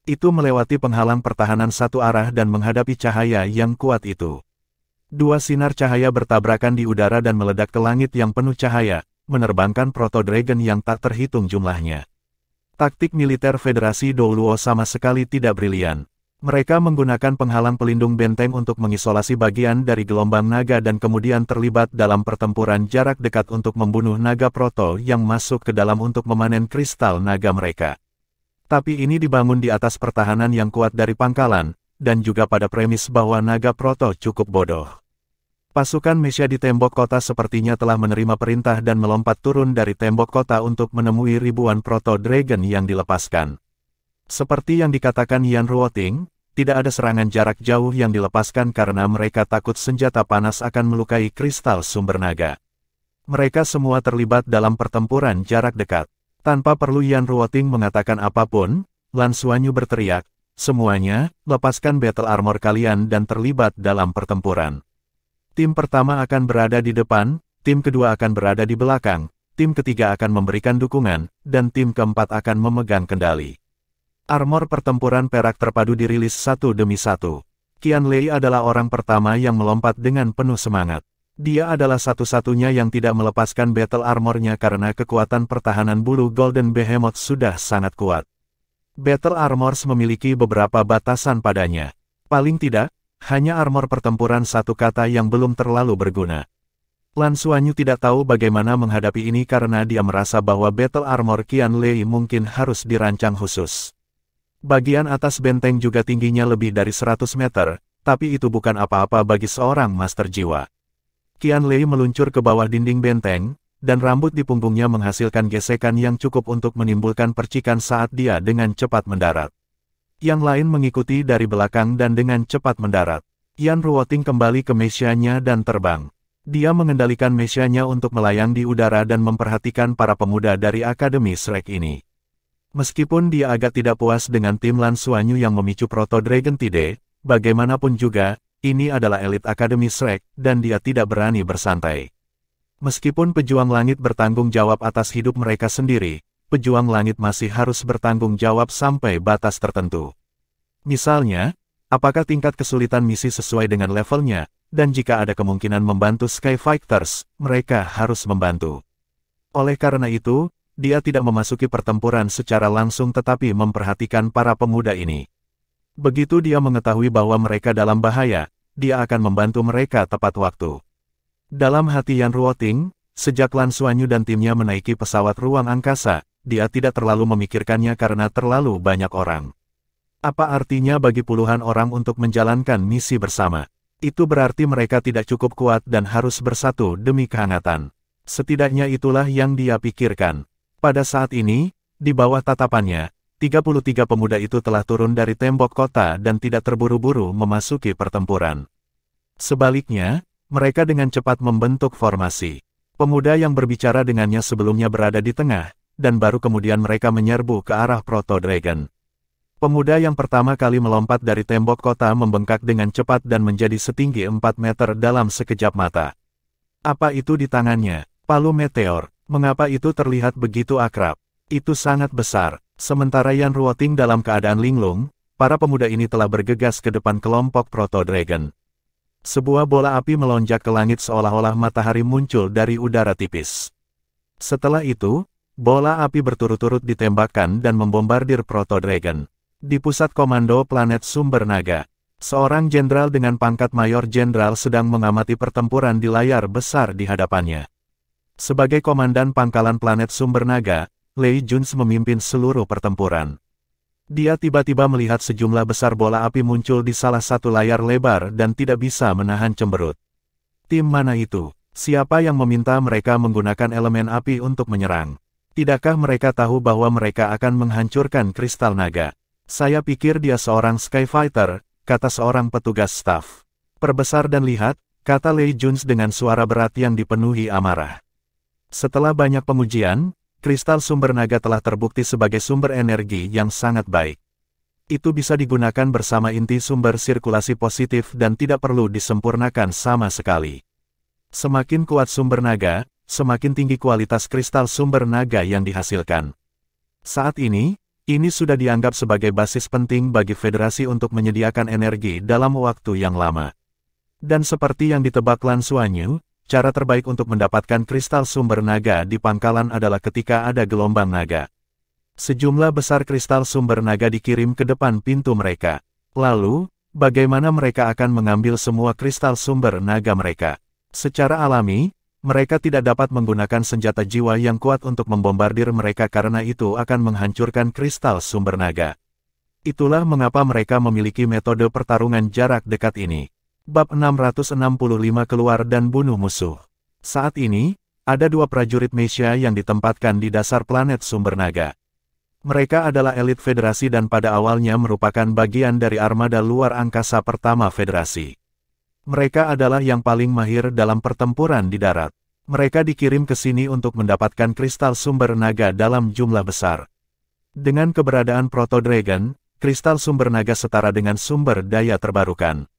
Itu melewati penghalang pertahanan satu arah dan menghadapi cahaya yang kuat itu. Dua sinar cahaya bertabrakan di udara dan meledak ke langit yang penuh cahaya, menerbangkan Proto Dragon yang tak terhitung jumlahnya. Taktik militer Federasi Douluo sama sekali tidak brilian. Mereka menggunakan penghalang pelindung benteng untuk mengisolasi bagian dari gelombang naga dan kemudian terlibat dalam pertempuran jarak dekat untuk membunuh naga proto yang masuk ke dalam untuk memanen kristal naga mereka. Tapi ini dibangun di atas pertahanan yang kuat dari pangkalan, dan juga pada premis bahwa naga proto cukup bodoh. Pasukan Mesia di tembok kota sepertinya telah menerima perintah dan melompat turun dari tembok kota untuk menemui ribuan Proto Dragon yang dilepaskan. Seperti yang dikatakan Yan Ruoting, tidak ada serangan jarak jauh yang dilepaskan karena mereka takut senjata panas akan melukai kristal sumber naga. Mereka semua terlibat dalam pertempuran jarak dekat. Tanpa perlu Yan Ruoting mengatakan apapun, Lan Xuanyu berteriak, "Semuanya, lepaskan battle armor kalian dan terlibat dalam pertempuran." Tim pertama akan berada di depan, tim kedua akan berada di belakang, tim ketiga akan memberikan dukungan, dan tim keempat akan memegang kendali. Armor pertempuran perak terpadu dirilis satu demi satu. Qian Lei adalah orang pertama yang melompat dengan penuh semangat. Dia adalah satu-satunya yang tidak melepaskan battle armornya karena kekuatan pertahanan bulu Golden Behemoth sudah sangat kuat. Battle armors memiliki beberapa batasan padanya. Paling tidak, hanya armor pertempuran satu kata yang belum terlalu berguna. Lan Xuanyu tidak tahu bagaimana menghadapi ini karena dia merasa bahwa battle armor Qian Lei mungkin harus dirancang khusus. Bagian atas benteng juga tingginya lebih dari 100 meter, tapi itu bukan apa-apa bagi seorang master jiwa. Qian Lei meluncur ke bawah dinding benteng, dan rambut di punggungnya menghasilkan gesekan yang cukup untuk menimbulkan percikan saat dia dengan cepat mendarat. Yang lain mengikuti dari belakang dan dengan cepat mendarat. Yan Ruoting kembali ke mesianya dan terbang. Dia mengendalikan mesianya untuk melayang di udara dan memperhatikan para pemuda dari Akademi Shrek ini. Meskipun dia agak tidak puas dengan tim Lan Xuanyu yang memicu Proto Dragon Tide, bagaimanapun juga, ini adalah elit Akademi Shrek, dan dia tidak berani bersantai. Meskipun pejuang langit bertanggung jawab atas hidup mereka sendiri, pejuang langit masih harus bertanggung jawab sampai batas tertentu. Misalnya, apakah tingkat kesulitan misi sesuai dengan levelnya, dan jika ada kemungkinan membantu Skyfighters, mereka harus membantu. Oleh karena itu, dia tidak memasuki pertempuran secara langsung tetapi memperhatikan para pemuda ini. Begitu dia mengetahui bahwa mereka dalam bahaya, dia akan membantu mereka tepat waktu. Dalam hati Yan Ruoting, sejak Lan Xuanyu dan timnya menaiki pesawat ruang angkasa, dia tidak terlalu memikirkannya karena terlalu banyak orang. Apa artinya bagi puluhan orang untuk menjalankan misi bersama? Itu berarti mereka tidak cukup kuat dan harus bersatu demi kehangatan. Setidaknya itulah yang dia pikirkan. Pada saat ini, di bawah tatapannya, 33 pemuda itu telah turun dari tembok kota dan tidak terburu-buru memasuki pertempuran. Sebaliknya, mereka dengan cepat membentuk formasi. Pemuda yang berbicara dengannya sebelumnya berada di tengah, dan baru kemudian mereka menyerbu ke arah Proto Dragon. Pemuda yang pertama kali melompat dari tembok kota membengkak dengan cepat dan menjadi setinggi 4 meter dalam sekejap mata. Apa itu di tangannya? Palu meteor. Mengapa itu terlihat begitu akrab? Itu sangat besar. Sementara Yan Ruoting dalam keadaan linglung, para pemuda ini telah bergegas ke depan kelompok Proto Dragon. Sebuah bola api melonjak ke langit seolah-olah matahari muncul dari udara tipis. Setelah itu, bola api berturut-turut ditembakkan dan membombardir Proto Dragon. Di pusat komando planet Sumber Naga, seorang jenderal dengan pangkat mayor jenderal sedang mengamati pertempuran di layar besar di hadapannya. Sebagai komandan pangkalan planet Sumber Naga, Lei Junzi memimpin seluruh pertempuran. Dia tiba-tiba melihat sejumlah besar bola api muncul di salah satu layar lebar dan tidak bisa menahan cemberut. Tim mana itu? Siapa yang meminta mereka menggunakan elemen api untuk menyerang? Tidakkah mereka tahu bahwa mereka akan menghancurkan kristal naga? Saya pikir dia seorang Skyfighter, kata seorang petugas staf. Perbesar dan lihat, kata Lei Junzi dengan suara berat yang dipenuhi amarah. Setelah banyak pengujian, kristal sumber naga telah terbukti sebagai sumber energi yang sangat baik. Itu bisa digunakan bersama inti sumber sirkulasi positif dan tidak perlu disempurnakan sama sekali. Semakin kuat sumber naga, semakin tinggi kualitas kristal sumber naga yang dihasilkan. Saat ini sudah dianggap sebagai basis penting bagi federasi untuk menyediakan energi dalam waktu yang lama. Dan seperti yang ditebak Lan Xuanyu, cara terbaik untuk mendapatkan kristal sumber naga di pangkalan adalah ketika ada gelombang naga. Sejumlah besar kristal sumber naga dikirim ke depan pintu mereka. Lalu, bagaimana mereka akan mengambil semua kristal sumber naga mereka? Secara alami, mereka tidak dapat menggunakan senjata jiwa yang kuat untuk membombardir mereka karena itu akan menghancurkan kristal sumber naga. Itulah mengapa mereka memiliki metode pertarungan jarak dekat ini. Bab 665 keluar dan bunuh musuh. Saat ini, ada 2 prajurit Meisha yang ditempatkan di dasar planet sumber naga. Mereka adalah elit federasi dan pada awalnya merupakan bagian dari armada luar angkasa pertama federasi. Mereka adalah yang paling mahir dalam pertempuran di darat. Mereka dikirim ke sini untuk mendapatkan kristal sumber naga dalam jumlah besar. Dengan keberadaan Proto Dragon, kristal sumber naga setara dengan sumber daya terbarukan.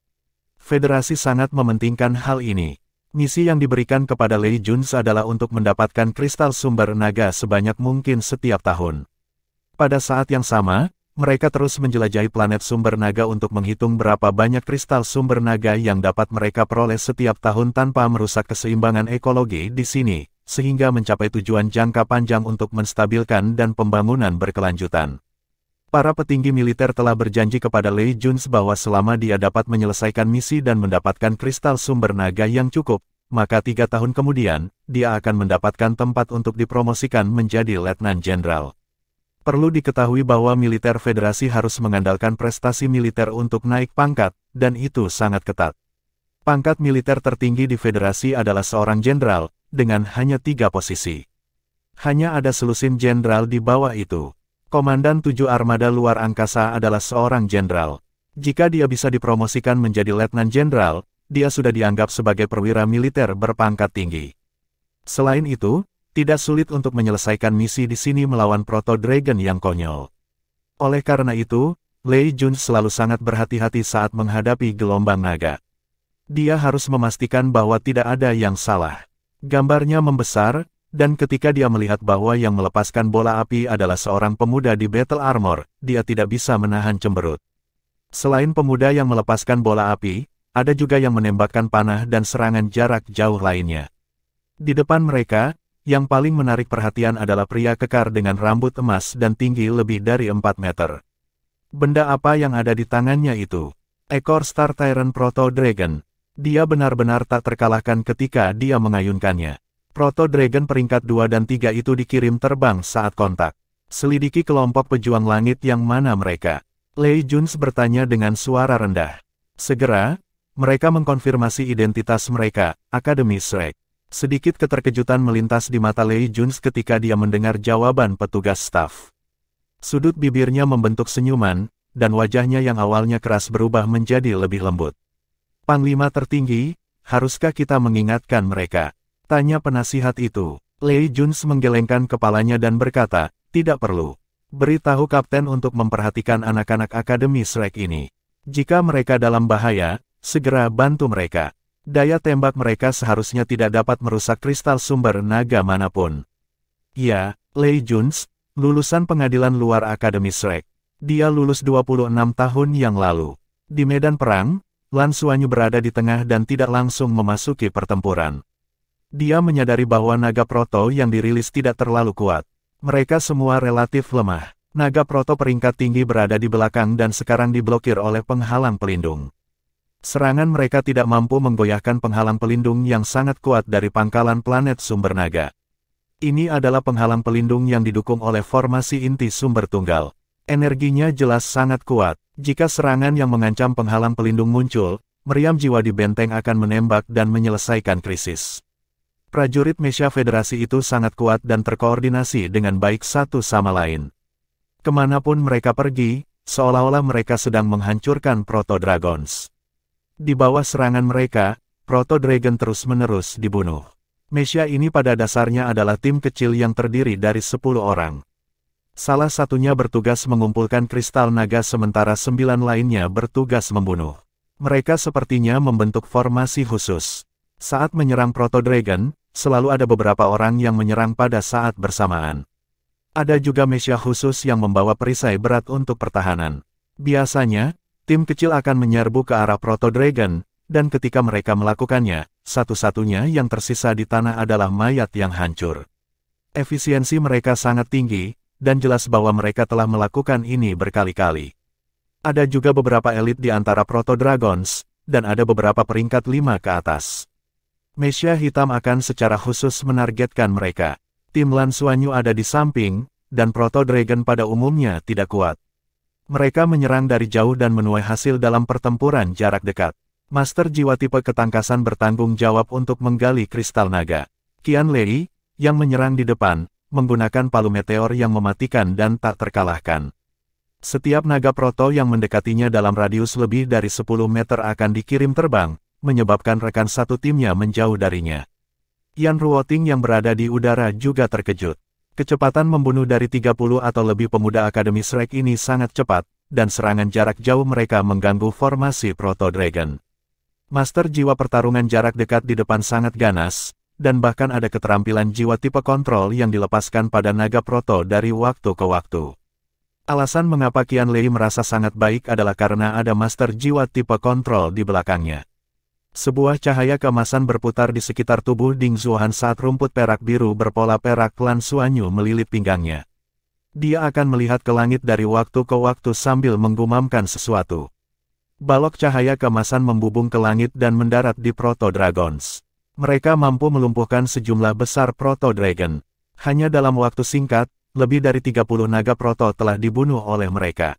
Federasi sangat mementingkan hal ini. Misi yang diberikan kepada Lei Junzi adalah untuk mendapatkan kristal sumber naga sebanyak mungkin setiap tahun. Pada saat yang sama, mereka terus menjelajahi planet sumber naga untuk menghitung berapa banyak kristal sumber naga yang dapat mereka peroleh setiap tahun tanpa merusak keseimbangan ekologi di sini, sehingga mencapai tujuan jangka panjang untuk menstabilkan dan pembangunan berkelanjutan. Para petinggi militer telah berjanji kepada Lei Junzi bahwa selama dia dapat menyelesaikan misi dan mendapatkan kristal sumber naga yang cukup, maka 3 tahun kemudian, dia akan mendapatkan tempat untuk dipromosikan menjadi letnan jenderal. Perlu diketahui bahwa militer federasi harus mengandalkan prestasi militer untuk naik pangkat, dan itu sangat ketat. Pangkat militer tertinggi di federasi adalah seorang jenderal, dengan hanya 3 posisi. Hanya ada selusin jenderal di bawah itu. Komandan 7 armada luar angkasa adalah seorang jenderal. Jika dia bisa dipromosikan menjadi letnan jenderal, dia sudah dianggap sebagai perwira militer berpangkat tinggi. Selain itu, tidak sulit untuk menyelesaikan misi di sini melawan Proto Dragon yang konyol. Oleh karena itu, Lei Junzi selalu sangat berhati-hati saat menghadapi gelombang naga. Dia harus memastikan bahwa tidak ada yang salah. Gambarnya membesar, dan ketika dia melihat bahwa yang melepaskan bola api adalah seorang pemuda di Battle Armor, dia tidak bisa menahan cemberut. Selain pemuda yang melepaskan bola api, ada juga yang menembakkan panah dan serangan jarak jauh lainnya. Di depan mereka, yang paling menarik perhatian adalah pria kekar dengan rambut emas dan tinggi lebih dari 4 meter. Benda apa yang ada di tangannya itu? Ekor Star Tyrant Proto Dragon. Dia benar-benar tak terkalahkan ketika dia mengayunkannya. Proto Dragon peringkat 2 dan 3 itu dikirim terbang saat kontak. Selidiki kelompok pejuang langit yang mana mereka. Lei Juns bertanya dengan suara rendah. Segera, mereka mengkonfirmasi identitas mereka, Akademi Shrek. Sedikit keterkejutan melintas di mata Lei Juns ketika dia mendengar jawaban petugas staf. Sudut bibirnya membentuk senyuman, dan wajahnya yang awalnya keras berubah menjadi lebih lembut. Panglima tertinggi, haruskah kita mengingatkan mereka? Tanya penasihat itu. Lei Juns menggelengkan kepalanya dan berkata, tidak perlu. Beritahu kapten untuk memperhatikan anak-anak Akademi Shrek ini. Jika mereka dalam bahaya, segera bantu mereka. Daya tembak mereka seharusnya tidak dapat merusak kristal sumber naga manapun. Ya, Lei Juns, lulusan pengadilan luar Akademi Shrek. Dia lulus 26 tahun yang lalu. Di medan perang, Lan Xuanyu berada di tengah dan tidak langsung memasuki pertempuran. Dia menyadari bahwa naga proto yang dirilis tidak terlalu kuat. Mereka semua relatif lemah. Naga proto peringkat tinggi berada di belakang dan sekarang diblokir oleh penghalang pelindung. Serangan mereka tidak mampu menggoyahkan penghalang pelindung yang sangat kuat dari pangkalan planet sumber naga. Ini adalah penghalang pelindung yang didukung oleh formasi inti sumber tunggal. Energinya jelas sangat kuat. Jika serangan yang mengancam penghalang pelindung muncul, meriam jiwa di benteng akan menembak dan menyelesaikan krisis. Prajurit Mesha Federasi itu sangat kuat dan terkoordinasi dengan baik satu sama lain. Kemanapun mereka pergi, seolah-olah mereka sedang menghancurkan Proto Dragons. Di bawah serangan mereka, Proto Dragon terus-menerus dibunuh. Mesha ini pada dasarnya adalah tim kecil yang terdiri dari 10 orang. Salah satunya bertugas mengumpulkan kristal naga sementara 9 lainnya bertugas membunuh. Mereka sepertinya membentuk formasi khusus. Saat menyerang Proto Dragon, selalu ada beberapa orang yang menyerang pada saat bersamaan. Ada juga Mesha khusus yang membawa perisai berat untuk pertahanan. Biasanya, tim kecil akan menyerbu ke arah Proto Dragon, dan ketika mereka melakukannya, satu-satunya yang tersisa di tanah adalah mayat yang hancur. Efisiensi mereka sangat tinggi, dan jelas bahwa mereka telah melakukan ini berkali-kali. Ada juga beberapa elit di antara Proto Dragons, dan ada beberapa peringkat 5 ke atas. Mesha Hitam akan secara khusus menargetkan mereka. Tim Lan Xuanyu ada di samping, dan Proto Dragon pada umumnya tidak kuat. Mereka menyerang dari jauh dan menuai hasil dalam pertempuran jarak dekat. Master jiwa tipe ketangkasan bertanggung jawab untuk menggali kristal naga. Qian Lei, yang menyerang di depan, menggunakan palu meteor yang mematikan dan tak terkalahkan. Setiap naga proto yang mendekatinya dalam radius lebih dari 10 meter akan dikirim terbang, menyebabkan rekan satu timnya menjauh darinya. Yan Ruoting yang berada di udara juga terkejut. Kecepatan membunuh dari 30 atau lebih pemuda Akademi Shrek ini sangat cepat, dan serangan jarak jauh mereka mengganggu formasi Proto Dragon. Master jiwa pertarungan jarak dekat di depan sangat ganas, dan bahkan ada keterampilan jiwa tipe kontrol yang dilepaskan pada naga proto dari waktu ke waktu. Alasan mengapa Qian Lei merasa sangat baik adalah karena ada master jiwa tipe kontrol di belakangnya. Sebuah cahaya keemasan berputar di sekitar tubuh Ding Zuohan saat rumput perak biru berpola perak Lan Xuanyu melilit pinggangnya. Dia akan melihat ke langit dari waktu ke waktu sambil menggumamkan sesuatu. Balok cahaya keemasan membubung ke langit dan mendarat di Proto Dragons. Mereka mampu melumpuhkan sejumlah besar Proto Dragon. Hanya dalam waktu singkat, lebih dari 30 naga proto telah dibunuh oleh mereka.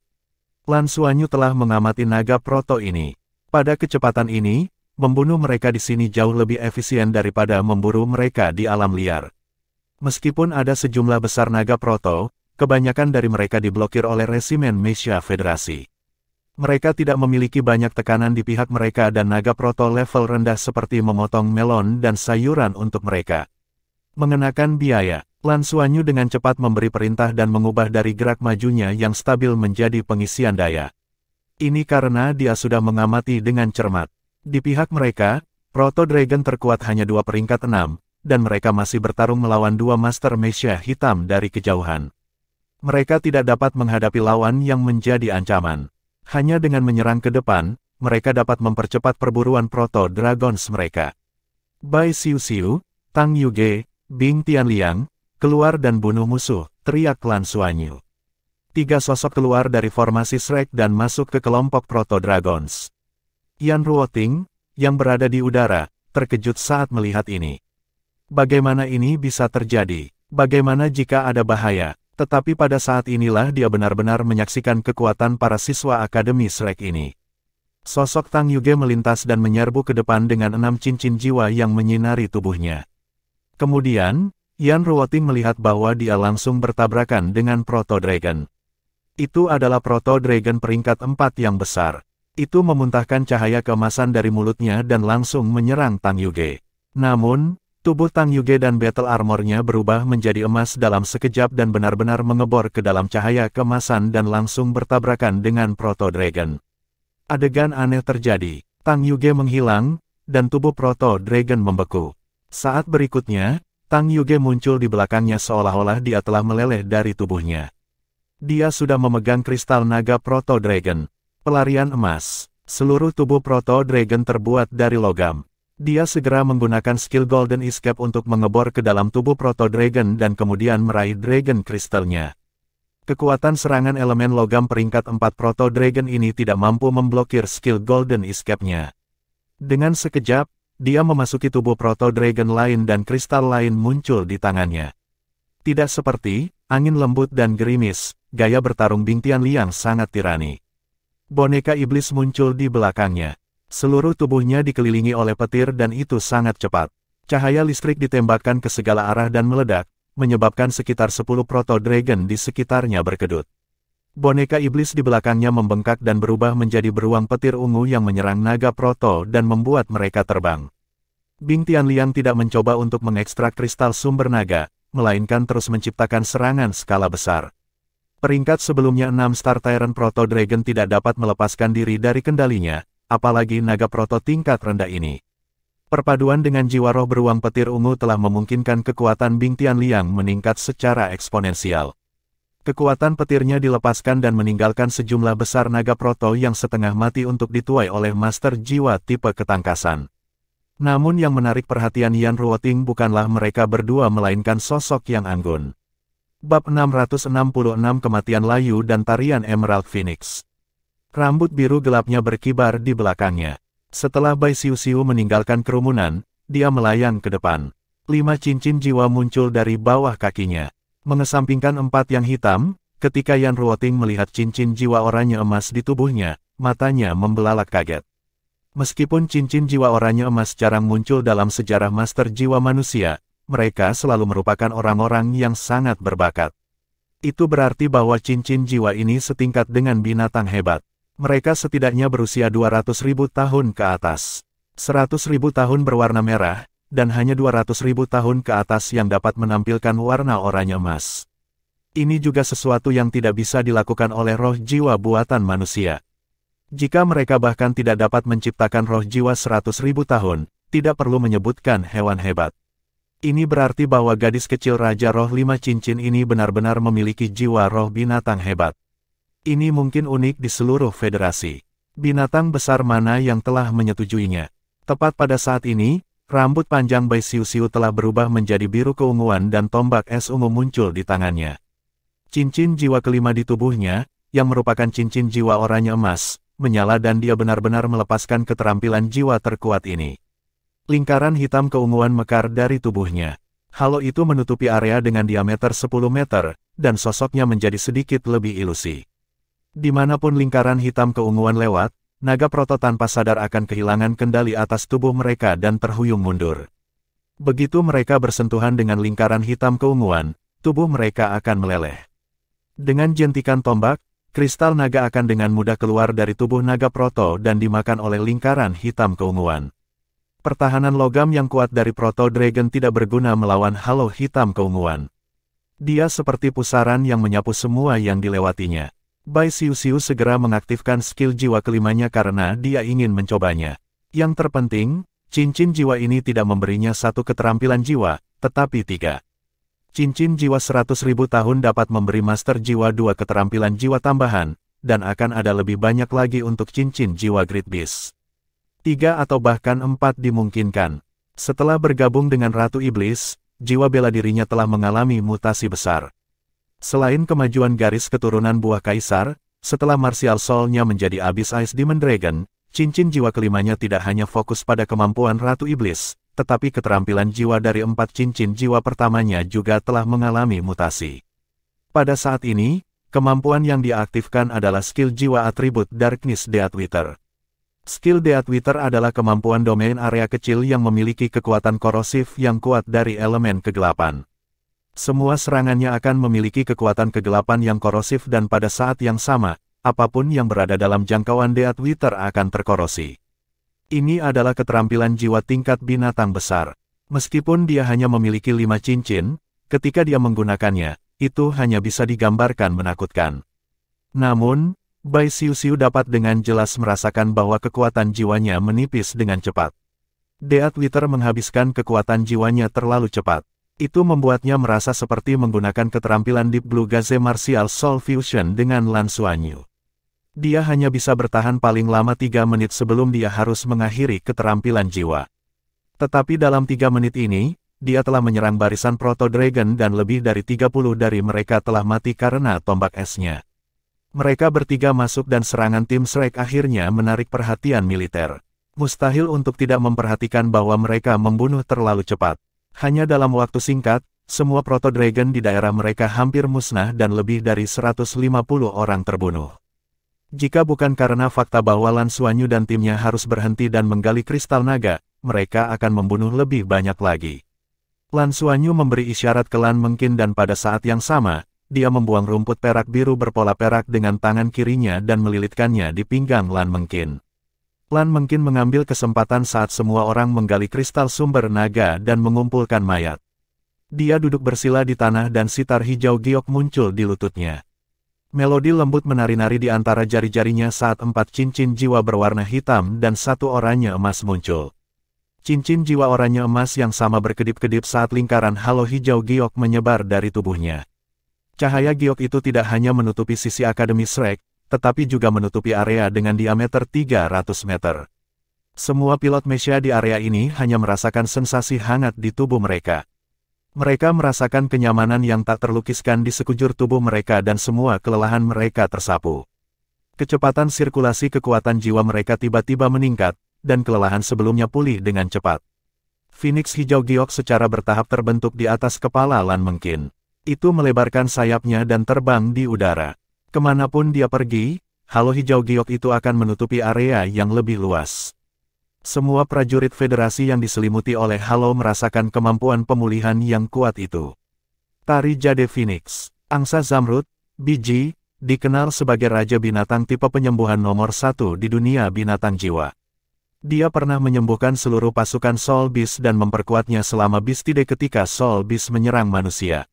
Lan Xuanyu telah mengamati naga proto ini. Pada kecepatan ini, membunuh mereka di sini jauh lebih efisien daripada memburu mereka di alam liar. Meskipun ada sejumlah besar naga proto, kebanyakan dari mereka diblokir oleh resimen Mesha Federasi. Mereka tidak memiliki banyak tekanan di pihak mereka dan naga proto level rendah seperti memotong melon dan sayuran untuk mereka. Mengenakan biaya, Lan Xuanyu dengan cepat memberi perintah dan mengubah dari gerak majunya yang stabil menjadi pengisian daya. Ini karena dia sudah mengamati dengan cermat. Di pihak mereka, Proto Dragon terkuat hanya 2 peringkat 6, dan mereka masih bertarung melawan 2 Master Mesha hitam dari kejauhan. Mereka tidak dapat menghadapi lawan yang menjadi ancaman. Hanya dengan menyerang ke depan, mereka dapat mempercepat perburuan Proto Dragons mereka. Bai Xiu, Tang Yuge, Bing Tianliang, keluar dan bunuh musuh, teriak Lan Xuanyu. 3 sosok keluar dari formasi Shrek dan masuk ke kelompok Proto Dragons. Yan Ruoting, yang berada di udara, terkejut saat melihat ini. Bagaimana ini bisa terjadi? Bagaimana jika ada bahaya? Tetapi pada saat inilah dia benar-benar menyaksikan kekuatan para siswa Akademi Shrek ini. Sosok Tang Yuge melintas dan menyerbu ke depan dengan 6 cincin jiwa yang menyinari tubuhnya. Kemudian, Yan Ruoting melihat bahwa dia langsung bertabrakan dengan Proto Dragon. Itu adalah Proto Dragon peringkat 4 yang besar. Itu memuntahkan cahaya keemasan dari mulutnya dan langsung menyerang Tang Yuge. Namun, tubuh Tang Yuge dan battle armornya berubah menjadi emas dalam sekejap dan benar-benar mengebor ke dalam cahaya keemasan dan langsung bertabrakan dengan Proto Dragon. Adegan aneh terjadi. Tang Yuge menghilang, dan tubuh Proto Dragon membeku. Saat berikutnya, Tang Yuge muncul di belakangnya seolah-olah dia telah meleleh dari tubuhnya. Dia sudah memegang kristal naga Proto Dragon. Pelarian emas. Seluruh tubuh Proto Dragon terbuat dari logam. Dia segera menggunakan skill Golden Escape untuk mengebor ke dalam tubuh Proto Dragon dan kemudian meraih Dragon Crystal-nya. Kekuatan serangan elemen logam peringkat 4 Proto Dragon ini tidak mampu memblokir skill Golden Escape-nya. Dengan sekejap, dia memasuki tubuh Proto Dragon lain dan kristal lain muncul di tangannya. Tidak seperti angin lembut dan gerimis, gaya bertarung Bing Tianliang sangat tirani. Boneka iblis muncul di belakangnya. Seluruh tubuhnya dikelilingi oleh petir dan itu sangat cepat. Cahaya listrik ditembakkan ke segala arah dan meledak, menyebabkan sekitar 10 Proto Dragon di sekitarnya berkedut. Boneka iblis di belakangnya membengkak dan berubah menjadi beruang petir ungu yang menyerang naga Proto dan membuat mereka terbang. Bing Tianliang tidak mencoba untuk mengekstrak kristal sumber naga, melainkan terus menciptakan serangan skala besar. Peringkat sebelumnya 6 Star Tyrant Proto Dragon tidak dapat melepaskan diri dari kendalinya, apalagi naga Proto tingkat rendah ini. Perpaduan dengan jiwa roh beruang petir ungu telah memungkinkan kekuatan Bing Tianliang meningkat secara eksponensial. Kekuatan petirnya dilepaskan dan meninggalkan sejumlah besar naga Proto yang setengah mati untuk dituai oleh Master Jiwa tipe ketangkasan. Namun yang menarik perhatian Yan Ruoting bukanlah mereka berdua melainkan sosok yang anggun. Bab 666 Kematian Layu dan Tarian Emerald Phoenix. Rambut biru gelapnya berkibar di belakangnya. Setelah Bai Xiu meninggalkan kerumunan, dia melayang ke depan. 5 cincin jiwa muncul dari bawah kakinya. Mengesampingkan 4 yang hitam, ketika Yan Ruoting melihat cincin jiwa oranye emas di tubuhnya, matanya membelalak kaget. Meskipun cincin jiwa oranye emas jarang muncul dalam sejarah Master Jiwa manusia, mereka selalu merupakan orang-orang yang sangat berbakat. Itu berarti bahwa cincin jiwa ini setingkat dengan binatang hebat. Mereka setidaknya berusia 200.000 tahun ke atas. 100.000 tahun berwarna merah, dan hanya 200.000 tahun ke atas yang dapat menampilkan warna oranye emas. Ini juga sesuatu yang tidak bisa dilakukan oleh roh jiwa buatan manusia. Jika mereka bahkan tidak dapat menciptakan roh jiwa 100.000 tahun, tidak perlu menyebutkan hewan hebat. Ini berarti bahwa gadis kecil Raja Roh 5 Cincin ini benar-benar memiliki jiwa roh binatang hebat. Ini mungkin unik di seluruh federasi. Binatang besar mana yang telah menyetujuinya? Tepat pada saat ini, rambut panjang Bai Xiu telah berubah menjadi biru keunguan dan tombak es ungu muncul di tangannya. Cincin jiwa kelima di tubuhnya, yang merupakan cincin jiwa oranye emas, menyala dan dia benar-benar melepaskan keterampilan jiwa terkuat ini. Lingkaran hitam keunguan mekar dari tubuhnya. Halo itu menutupi area dengan diameter 10 meter, dan sosoknya menjadi sedikit lebih ilusi. Dimanapun lingkaran hitam keunguan lewat, naga Proto tanpa sadar akan kehilangan kendali atas tubuh mereka dan terhuyung mundur. Begitu mereka bersentuhan dengan lingkaran hitam keunguan, tubuh mereka akan meleleh. Dengan jentikan tombak, kristal naga akan dengan mudah keluar dari tubuh naga Proto dan dimakan oleh lingkaran hitam keunguan. Pertahanan logam yang kuat dari Proto Dragon tidak berguna melawan halo hitam keunguan. Dia seperti pusaran yang menyapu semua yang dilewatinya. Bai Xiu segera mengaktifkan skill jiwa kelimanya karena dia ingin mencobanya. Yang terpenting, cincin jiwa ini tidak memberinya satu keterampilan jiwa, tetapi 3. Cincin jiwa 100.000 tahun dapat memberi Master Jiwa 2 keterampilan jiwa tambahan, dan akan ada lebih banyak lagi untuk cincin jiwa Great Beast. 3 atau bahkan 4 dimungkinkan. Setelah bergabung dengan Ratu Iblis, jiwa bela dirinya telah mengalami mutasi besar. Selain kemajuan garis keturunan buah kaisar, setelah Martial Soul-nya menjadi Abyss Ice Demon Dragon, cincin jiwa kelimanya tidak hanya fokus pada kemampuan Ratu Iblis, tetapi keterampilan jiwa dari 4 cincin jiwa pertamanya juga telah mengalami mutasi. Pada saat ini, kemampuan yang dia aktifkan adalah skill jiwa atribut Darkness Deathwither. Skill Deathwither adalah kemampuan domain area kecil yang memiliki kekuatan korosif yang kuat dari elemen kegelapan. Semua serangannya akan memiliki kekuatan kegelapan yang korosif dan pada saat yang sama, apapun yang berada dalam jangkauan Deathwither akan terkorosi. Ini adalah keterampilan jiwa tingkat binatang besar. Meskipun dia hanya memiliki 5 cincin, ketika dia menggunakannya, itu hanya bisa digambarkan menakutkan. Namun, Bai Xiuxiu dapat dengan jelas merasakan bahwa kekuatan jiwanya menipis dengan cepat. Deathwither menghabiskan kekuatan jiwanya terlalu cepat. Itu membuatnya merasa seperti menggunakan keterampilan Deep Blue Gaze Martial Soul Fusion dengan Lan Xuanyu. Dia hanya bisa bertahan paling lama 3 menit sebelum dia harus mengakhiri keterampilan jiwa. Tetapi dalam 3 menit ini, dia telah menyerang barisan Proto Dragon dan lebih dari 30 dari mereka telah mati karena tombak esnya. Mereka bertiga masuk dan serangan tim Shrek akhirnya menarik perhatian militer. Mustahil untuk tidak memperhatikan bahwa mereka membunuh terlalu cepat. Hanya dalam waktu singkat, semua Proto Dragon di daerah mereka hampir musnah dan lebih dari 150 orang terbunuh. Jika bukan karena fakta bahwa Lan Xuanyu dan timnya harus berhenti dan menggali kristal naga, mereka akan membunuh lebih banyak lagi. Lan Xuanyu memberi isyarat ke Lan Mengkin dan pada saat yang sama, dia membuang rumput perak biru berpola perak dengan tangan kirinya dan melilitkannya di pinggang Lan Mengkin. Lan Mengkin mengambil kesempatan saat semua orang menggali kristal sumber naga dan mengumpulkan mayat. Dia duduk bersila di tanah dan sitar hijau giok muncul di lututnya. Melodi lembut menari-nari di antara jari-jarinya saat 4 cincin jiwa berwarna hitam dan 1 oranye emas muncul. Cincin jiwa oranye emas yang sama berkedip-kedip saat lingkaran halo hijau giok menyebar dari tubuhnya. Cahaya giok itu tidak hanya menutupi sisi Akademi Shrek, tetapi juga menutupi area dengan diameter 300 meter. Semua pilot Mesya di area ini hanya merasakan sensasi hangat di tubuh mereka. Mereka merasakan kenyamanan yang tak terlukiskan di sekujur tubuh mereka dan semua kelelahan mereka tersapu. Kecepatan sirkulasi kekuatan jiwa mereka tiba-tiba meningkat, dan kelelahan sebelumnya pulih dengan cepat. Phoenix hijau giok secara bertahap terbentuk di atas kepala Lan Mengkin. Itu melebarkan sayapnya dan terbang di udara. Kemanapun dia pergi, halo hijau giok itu akan menutupi area yang lebih luas. Semua prajurit federasi yang diselimuti oleh halo merasakan kemampuan pemulihan yang kuat itu. Tari Jade Phoenix, Angsa Zamrud, Biji, dikenal sebagai Raja Binatang tipe penyembuhan nomor 1 di dunia binatang jiwa. Dia pernah menyembuhkan seluruh pasukan Soul Beast dan memperkuatnya selama Beastide ketika Soul Beast menyerang manusia.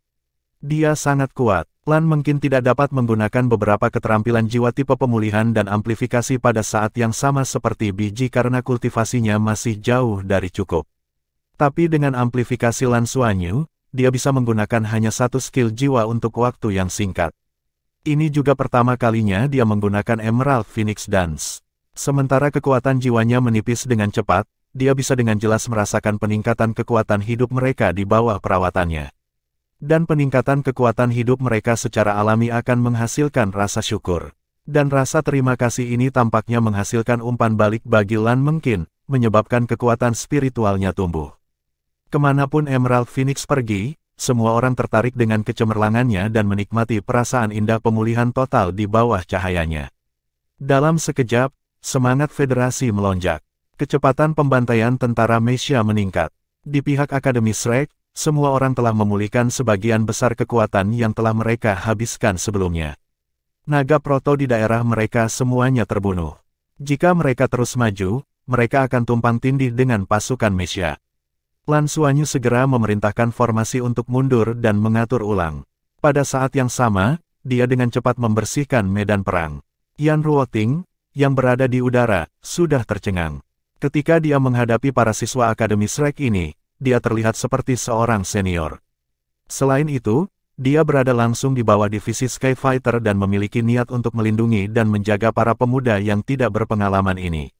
Dia sangat kuat. Lan mungkin tidak dapat menggunakan beberapa keterampilan jiwa tipe pemulihan dan amplifikasi pada saat yang sama seperti Biji karena kultivasinya masih jauh dari cukup. Tapi dengan amplifikasi Lan Xuanyu, dia bisa menggunakan hanya 1 skill jiwa untuk waktu yang singkat. Ini juga pertama kalinya dia menggunakan Emerald Phoenix Dance. Sementara kekuatan jiwanya menipis dengan cepat, dia bisa dengan jelas merasakan peningkatan kekuatan hidup mereka di bawah perawatannya. Dan peningkatan kekuatan hidup mereka secara alami akan menghasilkan rasa syukur. Dan rasa terima kasih ini tampaknya menghasilkan umpan balik bagi Lan Mengkin, menyebabkan kekuatan spiritualnya tumbuh. Kemanapun Emerald Phoenix pergi, semua orang tertarik dengan kecemerlangannya dan menikmati perasaan indah pemulihan total di bawah cahayanya. Dalam sekejap, semangat federasi melonjak. Kecepatan pembantaian tentara Mesya meningkat. Di pihak Akademi Shrek, semua orang telah memulihkan sebagian besar kekuatan yang telah mereka habiskan sebelumnya. Naga proto di daerah mereka semuanya terbunuh. Jika mereka terus maju, mereka akan tumpang tindih dengan pasukan Mesya. Lan Xuanyu segera memerintahkan formasi untuk mundur dan mengatur ulang. Pada saat yang sama, dia dengan cepat membersihkan medan perang. Yan Ruoting, yang berada di udara, sudah tercengang. Ketika dia menghadapi para siswa Akademi Shrek ini, dia terlihat seperti seorang senior. Selain itu, dia berada langsung di bawah divisi Sky Fighter dan memiliki niat untuk melindungi dan menjaga para pemuda yang tidak berpengalaman ini.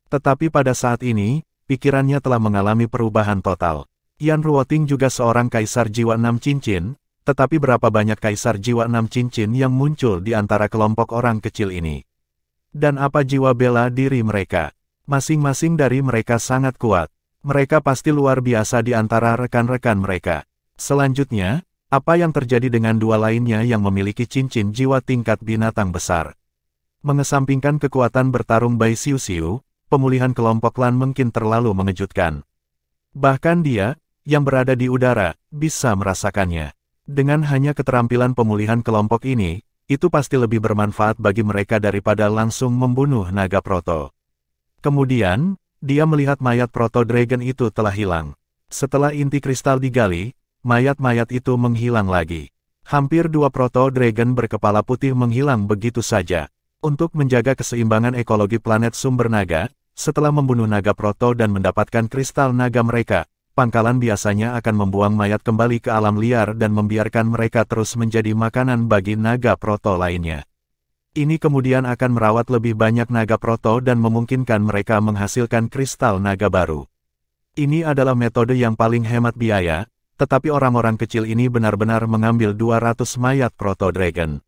Tetapi pada saat ini, pikirannya telah mengalami perubahan total. Yan Ruoting juga seorang kaisar jiwa 6 cincin, tetapi berapa banyak kaisar jiwa 6 cincin yang muncul di antara kelompok orang kecil ini? Dan apa jiwa bela diri mereka? Masing-masing dari mereka sangat kuat. Mereka pasti luar biasa di antara rekan-rekan mereka. Selanjutnya, apa yang terjadi dengan dua lainnya yang memiliki cincin jiwa tingkat binatang besar? Mengesampingkan kekuatan bertarung Bai Xiu-Xiu, pemulihan kelompok Lan mungkin terlalu mengejutkan. Bahkan dia, yang berada di udara, bisa merasakannya. Dengan hanya keterampilan pemulihan kelompok ini, itu pasti lebih bermanfaat bagi mereka daripada langsung membunuh naga proto. Kemudian, dia melihat mayat proto dragon itu telah hilang. Setelah inti kristal digali, mayat-mayat itu menghilang lagi. Hampir 2 proto dragon berkepala putih menghilang begitu saja. Untuk menjaga keseimbangan ekologi planet sumber naga, setelah membunuh naga proto dan mendapatkan kristal naga mereka, pangkalan biasanya akan membuang mayat kembali ke alam liar dan membiarkan mereka terus menjadi makanan bagi naga proto lainnya. Ini kemudian akan merawat lebih banyak naga proto dan memungkinkan mereka menghasilkan kristal naga baru. Ini adalah metode yang paling hemat biaya, tetapi orang-orang kecil ini benar-benar mengambil 200 mayat proto dragon.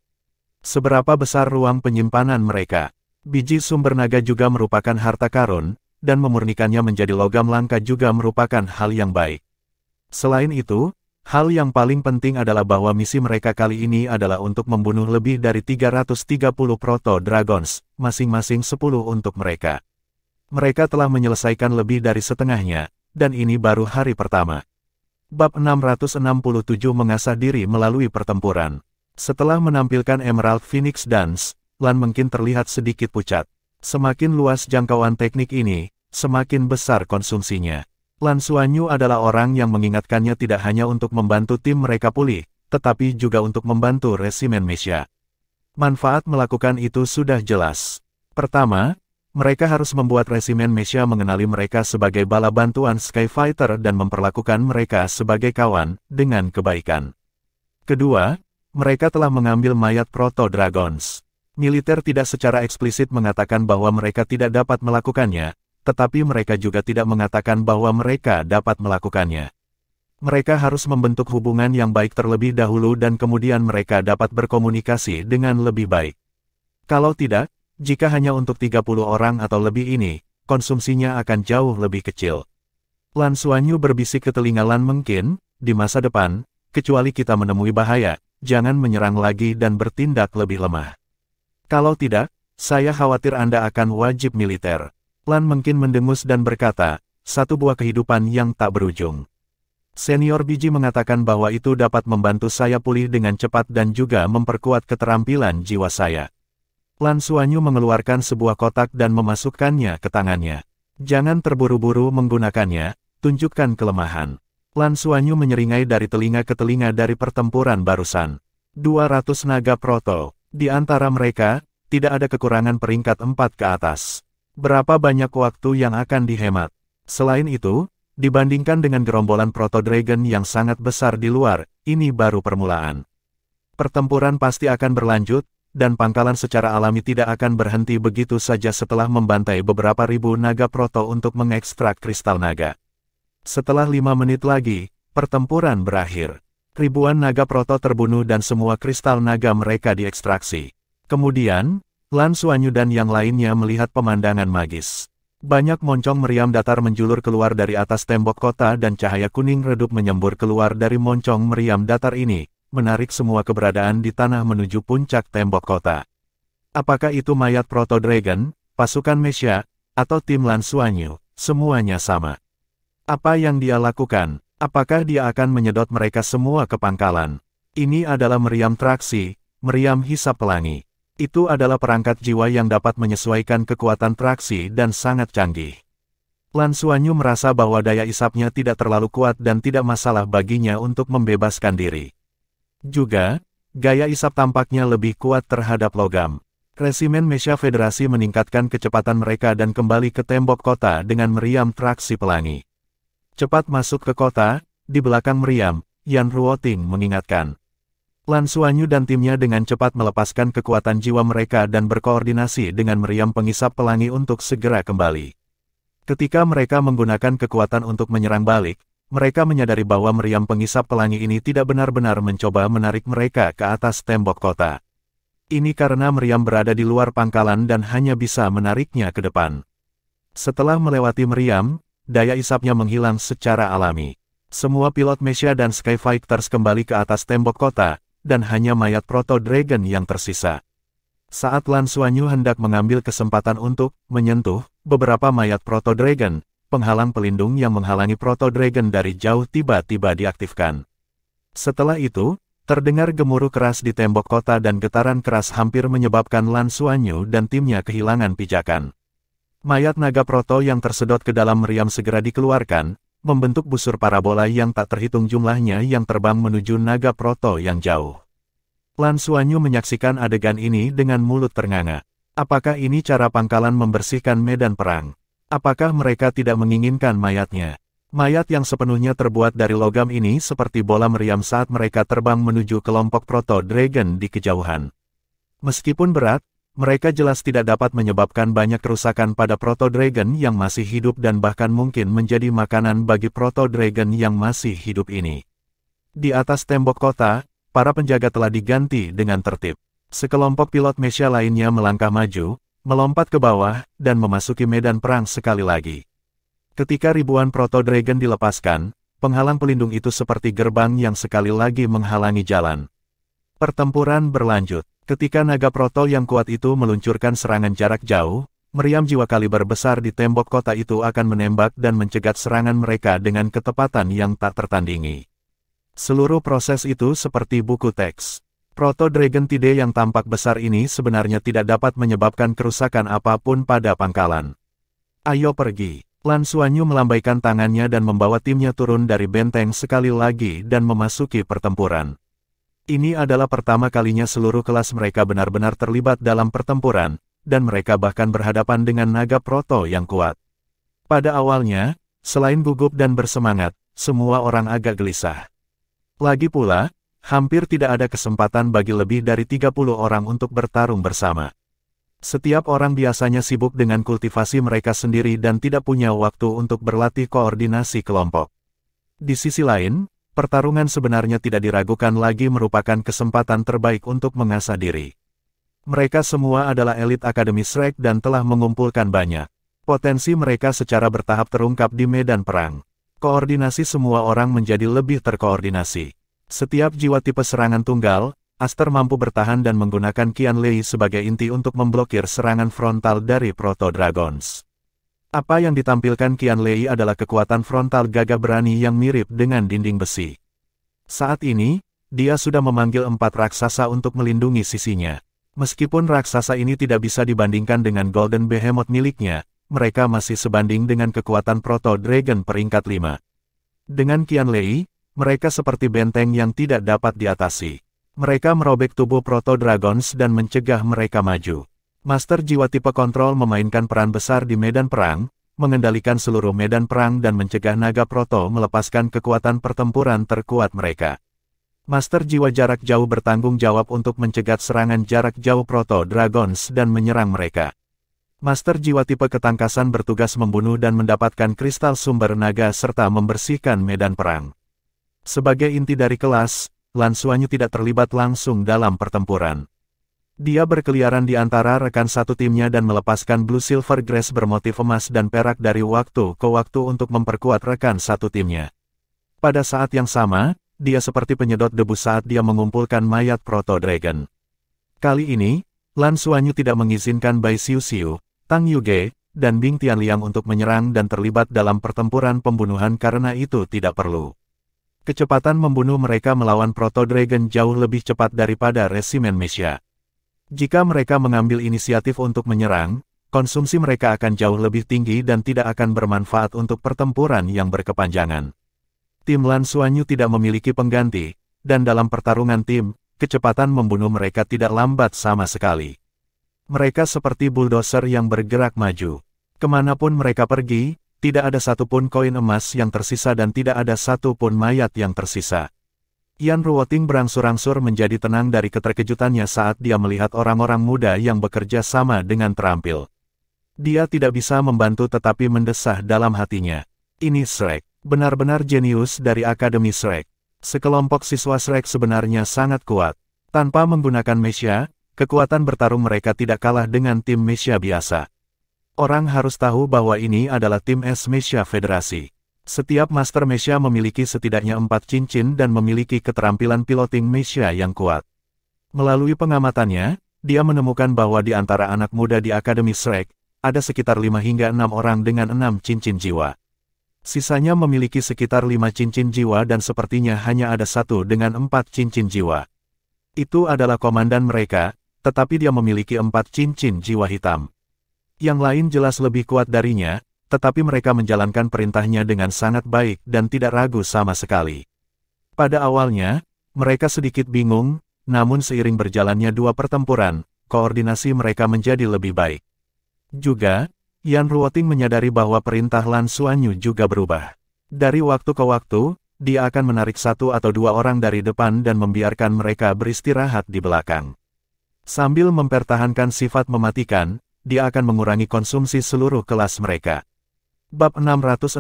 Seberapa besar ruang penyimpanan mereka? Biji sumber naga juga merupakan harta karun, dan memurnikannya menjadi logam langka juga merupakan hal yang baik. Selain itu, hal yang paling penting adalah bahwa misi mereka kali ini adalah untuk membunuh lebih dari 330 proto dragons, masing-masing 10 untuk mereka. Mereka telah menyelesaikan lebih dari setengahnya, dan ini baru hari pertama. Bab 667 mengasah diri melalui pertempuran. Setelah menampilkan Emerald Phoenix Dance, Lan mungkin terlihat sedikit pucat. Semakin luas jangkauan teknik ini, semakin besar konsumsinya. Lan Xuanyu adalah orang yang mengingatkannya tidak hanya untuk membantu tim mereka pulih, tetapi juga untuk membantu resimen Mesha. Manfaat melakukan itu sudah jelas. Pertama, mereka harus membuat resimen Mesha mengenali mereka sebagai bala bantuan Skyfighter dan memperlakukan mereka sebagai kawan, dengan kebaikan. Kedua, mereka telah mengambil mayat proto dragons. Militer tidak secara eksplisit mengatakan bahwa mereka tidak dapat melakukannya, tetapi mereka juga tidak mengatakan bahwa mereka dapat melakukannya. Mereka harus membentuk hubungan yang baik terlebih dahulu dan kemudian mereka dapat berkomunikasi dengan lebih baik. Kalau tidak, jika hanya untuk 30 orang atau lebih ini, konsumsinya akan jauh lebih kecil. Lan Xuanyu berbisik ke telinga Lan mungkin, di masa depan, kecuali kita menemui bahaya, jangan menyerang lagi dan bertindak lebih lemah. Kalau tidak, saya khawatir Anda akan wajib militer. Lan mungkin mendengus dan berkata, satu buah kehidupan yang tak berujung. Senior biji mengatakan bahwa itu dapat membantu saya pulih dengan cepat dan juga memperkuat keterampilan jiwa saya. Lan Xuanyu mengeluarkan sebuah kotak dan memasukkannya ke tangannya. Jangan terburu-buru menggunakannya, tunjukkan kelemahan. Lan Xuanyu menyeringai dari telinga ke telinga dari pertempuran barusan. 200 naga proto. Di antara mereka, tidak ada kekurangan peringkat 4 ke atas. Berapa banyak waktu yang akan dihemat? Selain itu, dibandingkan dengan gerombolan proto dragon yang sangat besar di luar, ini baru permulaan. Pertempuran pasti akan berlanjut, dan pangkalan secara alami tidak akan berhenti begitu saja setelah membantai beberapa ribu naga proto untuk mengekstrak kristal naga. Setelah 5 menit lagi, pertempuran berakhir. Ribuan naga proto terbunuh dan semua kristal naga mereka diekstraksi. Kemudian, Lan Xuanyu dan yang lainnya melihat pemandangan magis. Banyak moncong meriam datar menjulur keluar dari atas tembok kota dan cahaya kuning redup menyembur keluar dari moncong meriam datar ini, menarik semua keberadaan di tanah menuju puncak tembok kota. Apakah itu mayat proto dragon, pasukan Mesha, atau tim Lan Xuanyu, semuanya sama. Apa yang dia lakukan? Apakah dia akan menyedot mereka semua ke pangkalan? Ini adalah meriam traksi, meriam hisap pelangi. Itu adalah perangkat jiwa yang dapat menyesuaikan kekuatan traksi dan sangat canggih. Lan Xuanyu merasa bahwa daya isapnya tidak terlalu kuat dan tidak masalah baginya untuk membebaskan diri. Juga, gaya isap tampaknya lebih kuat terhadap logam. Resimen Mesha Federasi meningkatkan kecepatan mereka dan kembali ke tembok kota dengan meriam traksi pelangi. Cepat masuk ke kota, di belakang meriam, Yan Ruoting mengingatkan. Lan Xuanyu dan timnya dengan cepat melepaskan kekuatan jiwa mereka dan berkoordinasi dengan meriam pengisap pelangi untuk segera kembali. Ketika mereka menggunakan kekuatan untuk menyerang balik, mereka menyadari bahwa meriam pengisap pelangi ini tidak benar-benar mencoba menarik mereka ke atas tembok kota. Ini karena meriam berada di luar pangkalan dan hanya bisa menariknya ke depan. Setelah melewati meriam, daya isapnya menghilang secara alami. Semua pilot Mesha dan Skyfighters kembali ke atas tembok kota, dan hanya mayat Proto Dragon yang tersisa. Saat Lan Xuanyu hendak mengambil kesempatan untuk menyentuh beberapa mayat Proto Dragon, penghalang pelindung yang menghalangi Proto Dragon dari jauh tiba-tiba diaktifkan. Setelah itu, terdengar gemuruh keras di tembok kota dan getaran keras hampir menyebabkan Lan Xuanyu dan timnya kehilangan pijakan. Mayat naga proto yang tersedot ke dalam meriam segera dikeluarkan, membentuk busur parabola yang tak terhitung jumlahnya yang terbang menuju naga proto yang jauh. Lan Xuanyu menyaksikan adegan ini dengan mulut ternganga. Apakah ini cara pangkalan membersihkan medan perang? Apakah mereka tidak menginginkan mayatnya? Mayat yang sepenuhnya terbuat dari logam ini seperti bola meriam saat mereka terbang menuju kelompok Proto Dragon di kejauhan. Meskipun berat, mereka jelas tidak dapat menyebabkan banyak kerusakan pada Proto Dragon yang masih hidup dan bahkan mungkin menjadi makanan bagi Proto Dragon yang masih hidup ini. Di atas tembok kota, para penjaga telah diganti dengan tertib. Sekelompok pilot Mesha lainnya melangkah maju, melompat ke bawah, dan memasuki medan perang sekali lagi. Ketika ribuan Proto Dragon dilepaskan, penghalang pelindung itu seperti gerbang yang sekali lagi menghalangi jalan. Pertempuran berlanjut. Ketika naga Proto yang kuat itu meluncurkan serangan jarak jauh, meriam jiwa kaliber besar di tembok kota itu akan menembak dan mencegat serangan mereka dengan ketepatan yang tak tertandingi. Seluruh proses itu seperti buku teks. Proto Dragon Tide yang tampak besar ini sebenarnya tidak dapat menyebabkan kerusakan apapun pada pangkalan. Ayo pergi. Lan Xuanyu melambaikan tangannya dan membawa timnya turun dari benteng sekali lagi dan memasuki pertempuran. Ini adalah pertama kalinya seluruh kelas mereka benar-benar terlibat dalam pertempuran, dan mereka bahkan berhadapan dengan naga proto yang kuat. Pada awalnya, selain gugup dan bersemangat, semua orang agak gelisah. Lagi pula, hampir tidak ada kesempatan bagi lebih dari 30 orang untuk bertarung bersama. Setiap orang biasanya sibuk dengan kultivasi mereka sendiri dan tidak punya waktu untuk berlatih koordinasi kelompok. Di sisi lain, pertarungan sebenarnya tidak diragukan lagi merupakan kesempatan terbaik untuk mengasah diri. Mereka semua adalah elit Akademi Shrek dan telah mengumpulkan banyak potensi mereka secara bertahap terungkap di medan perang. Koordinasi semua orang menjadi lebih terkoordinasi. Setiap jiwa tipe serangan tunggal, Aster mampu bertahan dan menggunakan Qianlei sebagai inti untuk memblokir serangan frontal dari Proto Dragons. Apa yang ditampilkan Qianlei adalah kekuatan frontal gagah berani yang mirip dengan dinding besi. Saat ini, dia sudah memanggil 4 raksasa untuk melindungi sisinya. Meskipun raksasa ini tidak bisa dibandingkan dengan Golden Behemoth miliknya, mereka masih sebanding dengan kekuatan Proto Dragon peringkat 5. Dengan Qianlei, mereka seperti benteng yang tidak dapat diatasi. Mereka merobek tubuh Proto Dragons dan mencegah mereka maju. Master Jiwa Tipe Kontrol memainkan peran besar di medan perang, mengendalikan seluruh medan perang dan mencegah naga Proto melepaskan kekuatan pertempuran terkuat mereka. Master Jiwa Jarak Jauh bertanggung jawab untuk mencegat serangan jarak jauh Proto Dragons dan menyerang mereka. Master Jiwa Tipe Ketangkasan bertugas membunuh dan mendapatkan kristal sumber naga serta membersihkan medan perang. Sebagai inti dari kelas, Lan Xuanyu tidak terlibat langsung dalam pertempuran. Dia berkeliaran di antara rekan satu timnya dan melepaskan Blue Silver Grace bermotif emas dan perak dari waktu ke waktu untuk memperkuat rekan satu timnya. Pada saat yang sama, dia seperti penyedot debu saat dia mengumpulkan mayat Proto Dragon. Kali ini, Lan Xuanyu tidak mengizinkan Bai Xiuxiu, Tang Yuge, dan Bing Tianliang untuk menyerang dan terlibat dalam pertempuran pembunuhan karena itu tidak perlu. Kecepatan membunuh mereka melawan Proto Dragon jauh lebih cepat daripada resimen Mesha. Jika mereka mengambil inisiatif untuk menyerang, konsumsi mereka akan jauh lebih tinggi dan tidak akan bermanfaat untuk pertempuran yang berkepanjangan. Tim Lan Xuanyu tidak memiliki pengganti, dan dalam pertarungan tim, kecepatan membunuh mereka tidak lambat sama sekali. Mereka seperti bulldozer yang bergerak maju. Kemanapun mereka pergi, tidak ada satupun koin emas yang tersisa dan tidak ada satupun mayat yang tersisa. Yan Ruoting berangsur-angsur menjadi tenang dari keterkejutannya saat dia melihat orang-orang muda yang bekerja sama dengan terampil. Dia tidak bisa membantu tetapi mendesah dalam hatinya. Ini Shrek, benar-benar jenius dari Akademi Shrek. Sekelompok siswa Shrek sebenarnya sangat kuat. Tanpa menggunakan Mesha, kekuatan bertarung mereka tidak kalah dengan tim Mesha biasa. Orang harus tahu bahwa ini adalah tim es Mecha Federasi. Setiap Master Mecha memiliki setidaknya 4 cincin dan memiliki keterampilan piloting Mecha yang kuat. Melalui pengamatannya, dia menemukan bahwa di antara anak muda di Akademi Shrek, ada sekitar 5 hingga 6 orang dengan 6 cincin jiwa. Sisanya memiliki sekitar 5 cincin jiwa dan sepertinya hanya ada satu dengan 4 cincin jiwa. Itu adalah komandan mereka, tetapi dia memiliki 4 cincin jiwa hitam. Yang lain jelas lebih kuat darinya, tetapi mereka menjalankan perintahnya dengan sangat baik dan tidak ragu sama sekali. Pada awalnya, mereka sedikit bingung, namun seiring berjalannya 2 pertempuran, koordinasi mereka menjadi lebih baik. Juga, Yan Ruoting menyadari bahwa perintah Lan Xuanyu juga berubah. Dari waktu ke waktu, dia akan menarik 1 atau 2 orang dari depan dan membiarkan mereka beristirahat di belakang. Sambil mempertahankan sifat mematikan, dia akan mengurangi konsumsi seluruh kelas mereka. Bab 668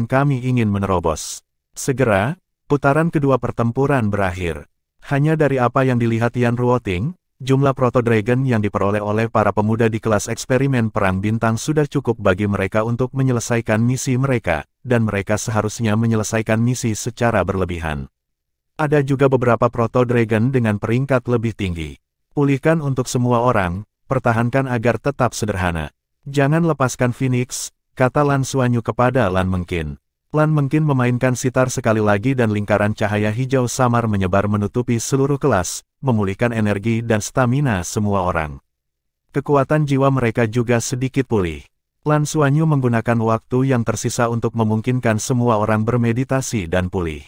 kami ingin menerobos. Segera, putaran kedua pertempuran berakhir. Hanya dari apa yang dilihat Yan Ruoting, jumlah Proto Dragon yang diperoleh oleh para pemuda di kelas eksperimen Perang Bintang sudah cukup bagi mereka untuk menyelesaikan misi mereka, dan mereka seharusnya menyelesaikan misi secara berlebihan. Ada juga beberapa Proto Dragon dengan peringkat lebih tinggi. Pulihkan untuk semua orang, pertahankan agar tetap sederhana. Jangan lepaskan Phoenix, kata Lan Xuanyu kepada Lan Mengqin. Lan Mengqin memainkan sitar sekali lagi dan lingkaran cahaya hijau samar menyebar menutupi seluruh kelas, memulihkan energi dan stamina semua orang. Kekuatan jiwa mereka juga sedikit pulih. Lan Xuanyu menggunakan waktu yang tersisa untuk memungkinkan semua orang bermeditasi dan pulih.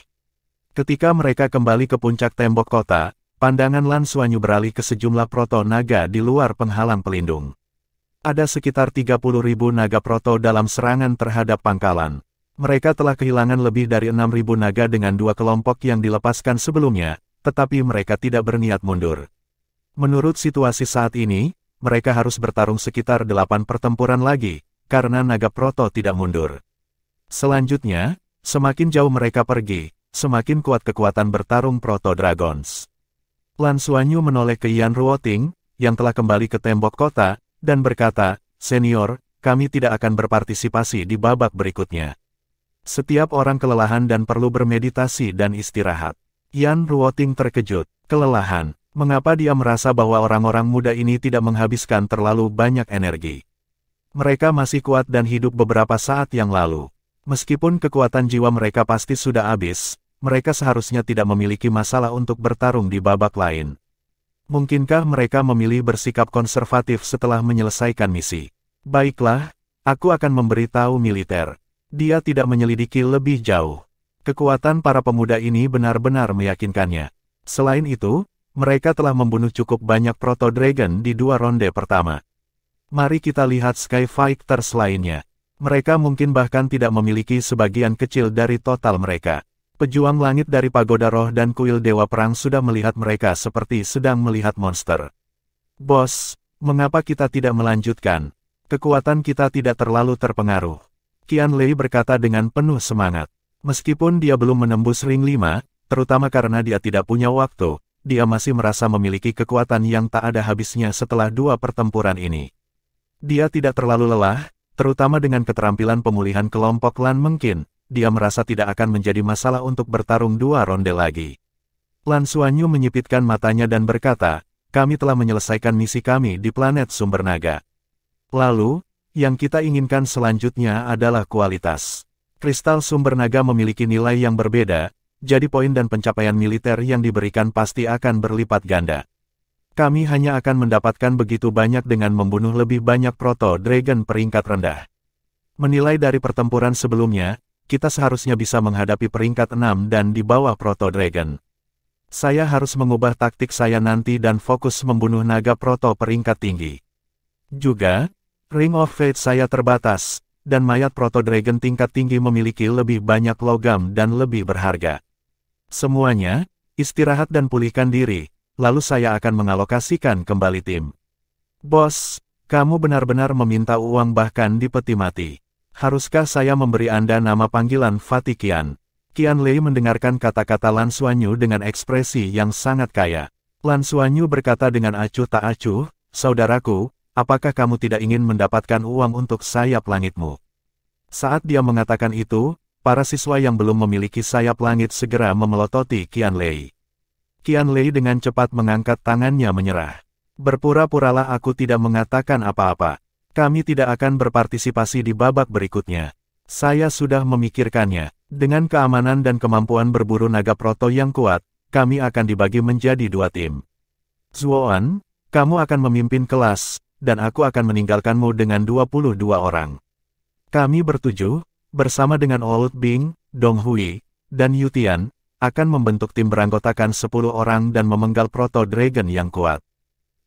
Ketika mereka kembali ke puncak tembok kota, pandangan Lan Xuanyu beralih ke sejumlah proto naga di luar penghalang pelindung. Ada sekitar 30.000 naga proto dalam serangan terhadap pangkalan. Mereka telah kehilangan lebih dari 6.000 naga dengan 2 kelompok yang dilepaskan sebelumnya, tetapi mereka tidak berniat mundur. Menurut situasi saat ini, mereka harus bertarung sekitar 8 pertempuran lagi, karena naga proto tidak mundur. Selanjutnya, semakin jauh mereka pergi, semakin kuat kekuatan bertarung Proto Dragons. Lan Xuanyu menoleh ke Yan Ruoting, yang telah kembali ke tembok kota, dan berkata, "Senior, kami tidak akan berpartisipasi di babak berikutnya. Setiap orang kelelahan dan perlu bermeditasi dan istirahat." Yan Ruoting terkejut. Kelelahan? Mengapa dia merasa bahwa orang-orang muda ini tidak menghabiskan terlalu banyak energi? Mereka masih kuat dan hidup beberapa saat yang lalu. Meskipun kekuatan jiwa mereka pasti sudah habis, mereka seharusnya tidak memiliki masalah untuk bertarung di babak lain. Mungkinkah mereka memilih bersikap konservatif setelah menyelesaikan misi? Baiklah, aku akan memberitahu militer. Dia tidak menyelidiki lebih jauh. Kekuatan para pemuda ini benar-benar meyakinkannya. Selain itu, mereka telah membunuh cukup banyak Proto Dragon di 2 ronde pertama. Mari kita lihat Sky Fighters lainnya. Mereka mungkin bahkan tidak memiliki sebagian kecil dari total mereka. Pejuang langit dari Pagoda Roh dan Kuil Dewa Perang sudah melihat mereka seperti sedang melihat monster. Bos, mengapa kita tidak melanjutkan? Kekuatan kita tidak terlalu terpengaruh. Qian Lei berkata dengan penuh semangat. Meskipun dia belum menembus ring 5, terutama karena dia tidak punya waktu, dia masih merasa memiliki kekuatan yang tak ada habisnya setelah 2 pertempuran ini. Dia tidak terlalu lelah, terutama dengan keterampilan pemulihan kelompok Lan Mengqin. Dia merasa tidak akan menjadi masalah untuk bertarung 2 ronde lagi. Lan Xuanyu menyipitkan matanya dan berkata, "Kami telah menyelesaikan misi kami di planet Sumber Naga. Lalu, yang kita inginkan selanjutnya adalah kualitas. Kristal Sumber Naga memiliki nilai yang berbeda, jadi poin dan pencapaian militer yang diberikan pasti akan berlipat ganda. Kami hanya akan mendapatkan begitu banyak dengan membunuh lebih banyak Proto Dragon peringkat rendah. Menilai dari pertempuran sebelumnya, kita seharusnya bisa menghadapi peringkat 6 dan di bawah Proto Dragon. Saya harus mengubah taktik saya nanti dan fokus membunuh naga Proto peringkat tinggi. Juga, Ring of Fate saya terbatas, dan mayat Proto Dragon tingkat tinggi memiliki lebih banyak logam dan lebih berharga. Semuanya, istirahat dan pulihkan diri, lalu saya akan mengalokasikan kembali tim." "Bos, kamu benar-benar meminta uang bahkan di peti mati. Haruskah saya memberi Anda nama panggilan Fatikian?" Qian Lei mendengarkan kata-kata Lan Xuanyu dengan ekspresi yang sangat kaya. Lan Xuanyu berkata dengan acuh tak acuh, "Saudaraku, apakah kamu tidak ingin mendapatkan uang untuk sayap langitmu? Saat dia mengatakan itu, para siswa yang belum memiliki sayap langit segera memelototi Qianlei. Qianlei dengan cepat mengangkat tangannya menyerah. Berpura-puralah aku tidak mengatakan apa-apa. Kami tidak akan berpartisipasi di babak berikutnya. Saya sudah memikirkannya. Dengan keamanan dan kemampuan berburu naga proto yang kuat, kami akan dibagi menjadi 2 tim. Zuoan, kamu akan memimpin kelas, dan aku akan meninggalkanmu dengan 22 orang. Kami bertujuh, bersama dengan Old Bing, Dong Hui, dan Yutian, akan membentuk tim beranggotakan 10 orang dan memenggal Proto Dragon yang kuat.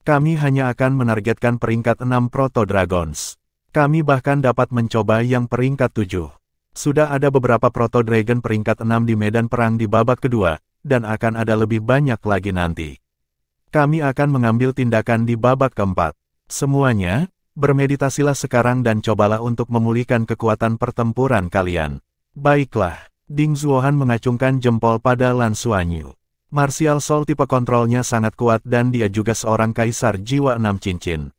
Kami hanya akan menargetkan peringkat 6 Proto Dragons. Kami bahkan dapat mencoba yang peringkat 7. Sudah ada beberapa Proto Dragon peringkat 6 di medan perang di babak kedua, dan akan ada lebih banyak lagi nanti. Kami akan mengambil tindakan di babak keempat. Semuanya, bermeditasilah sekarang dan cobalah untuk memulihkan kekuatan pertempuran kalian. Baiklah, Ding Zuohan mengacungkan jempol pada Lan Xuanyu. Martial Soul tipe kontrolnya sangat kuat dan dia juga seorang kaisar jiwa 6 cincin.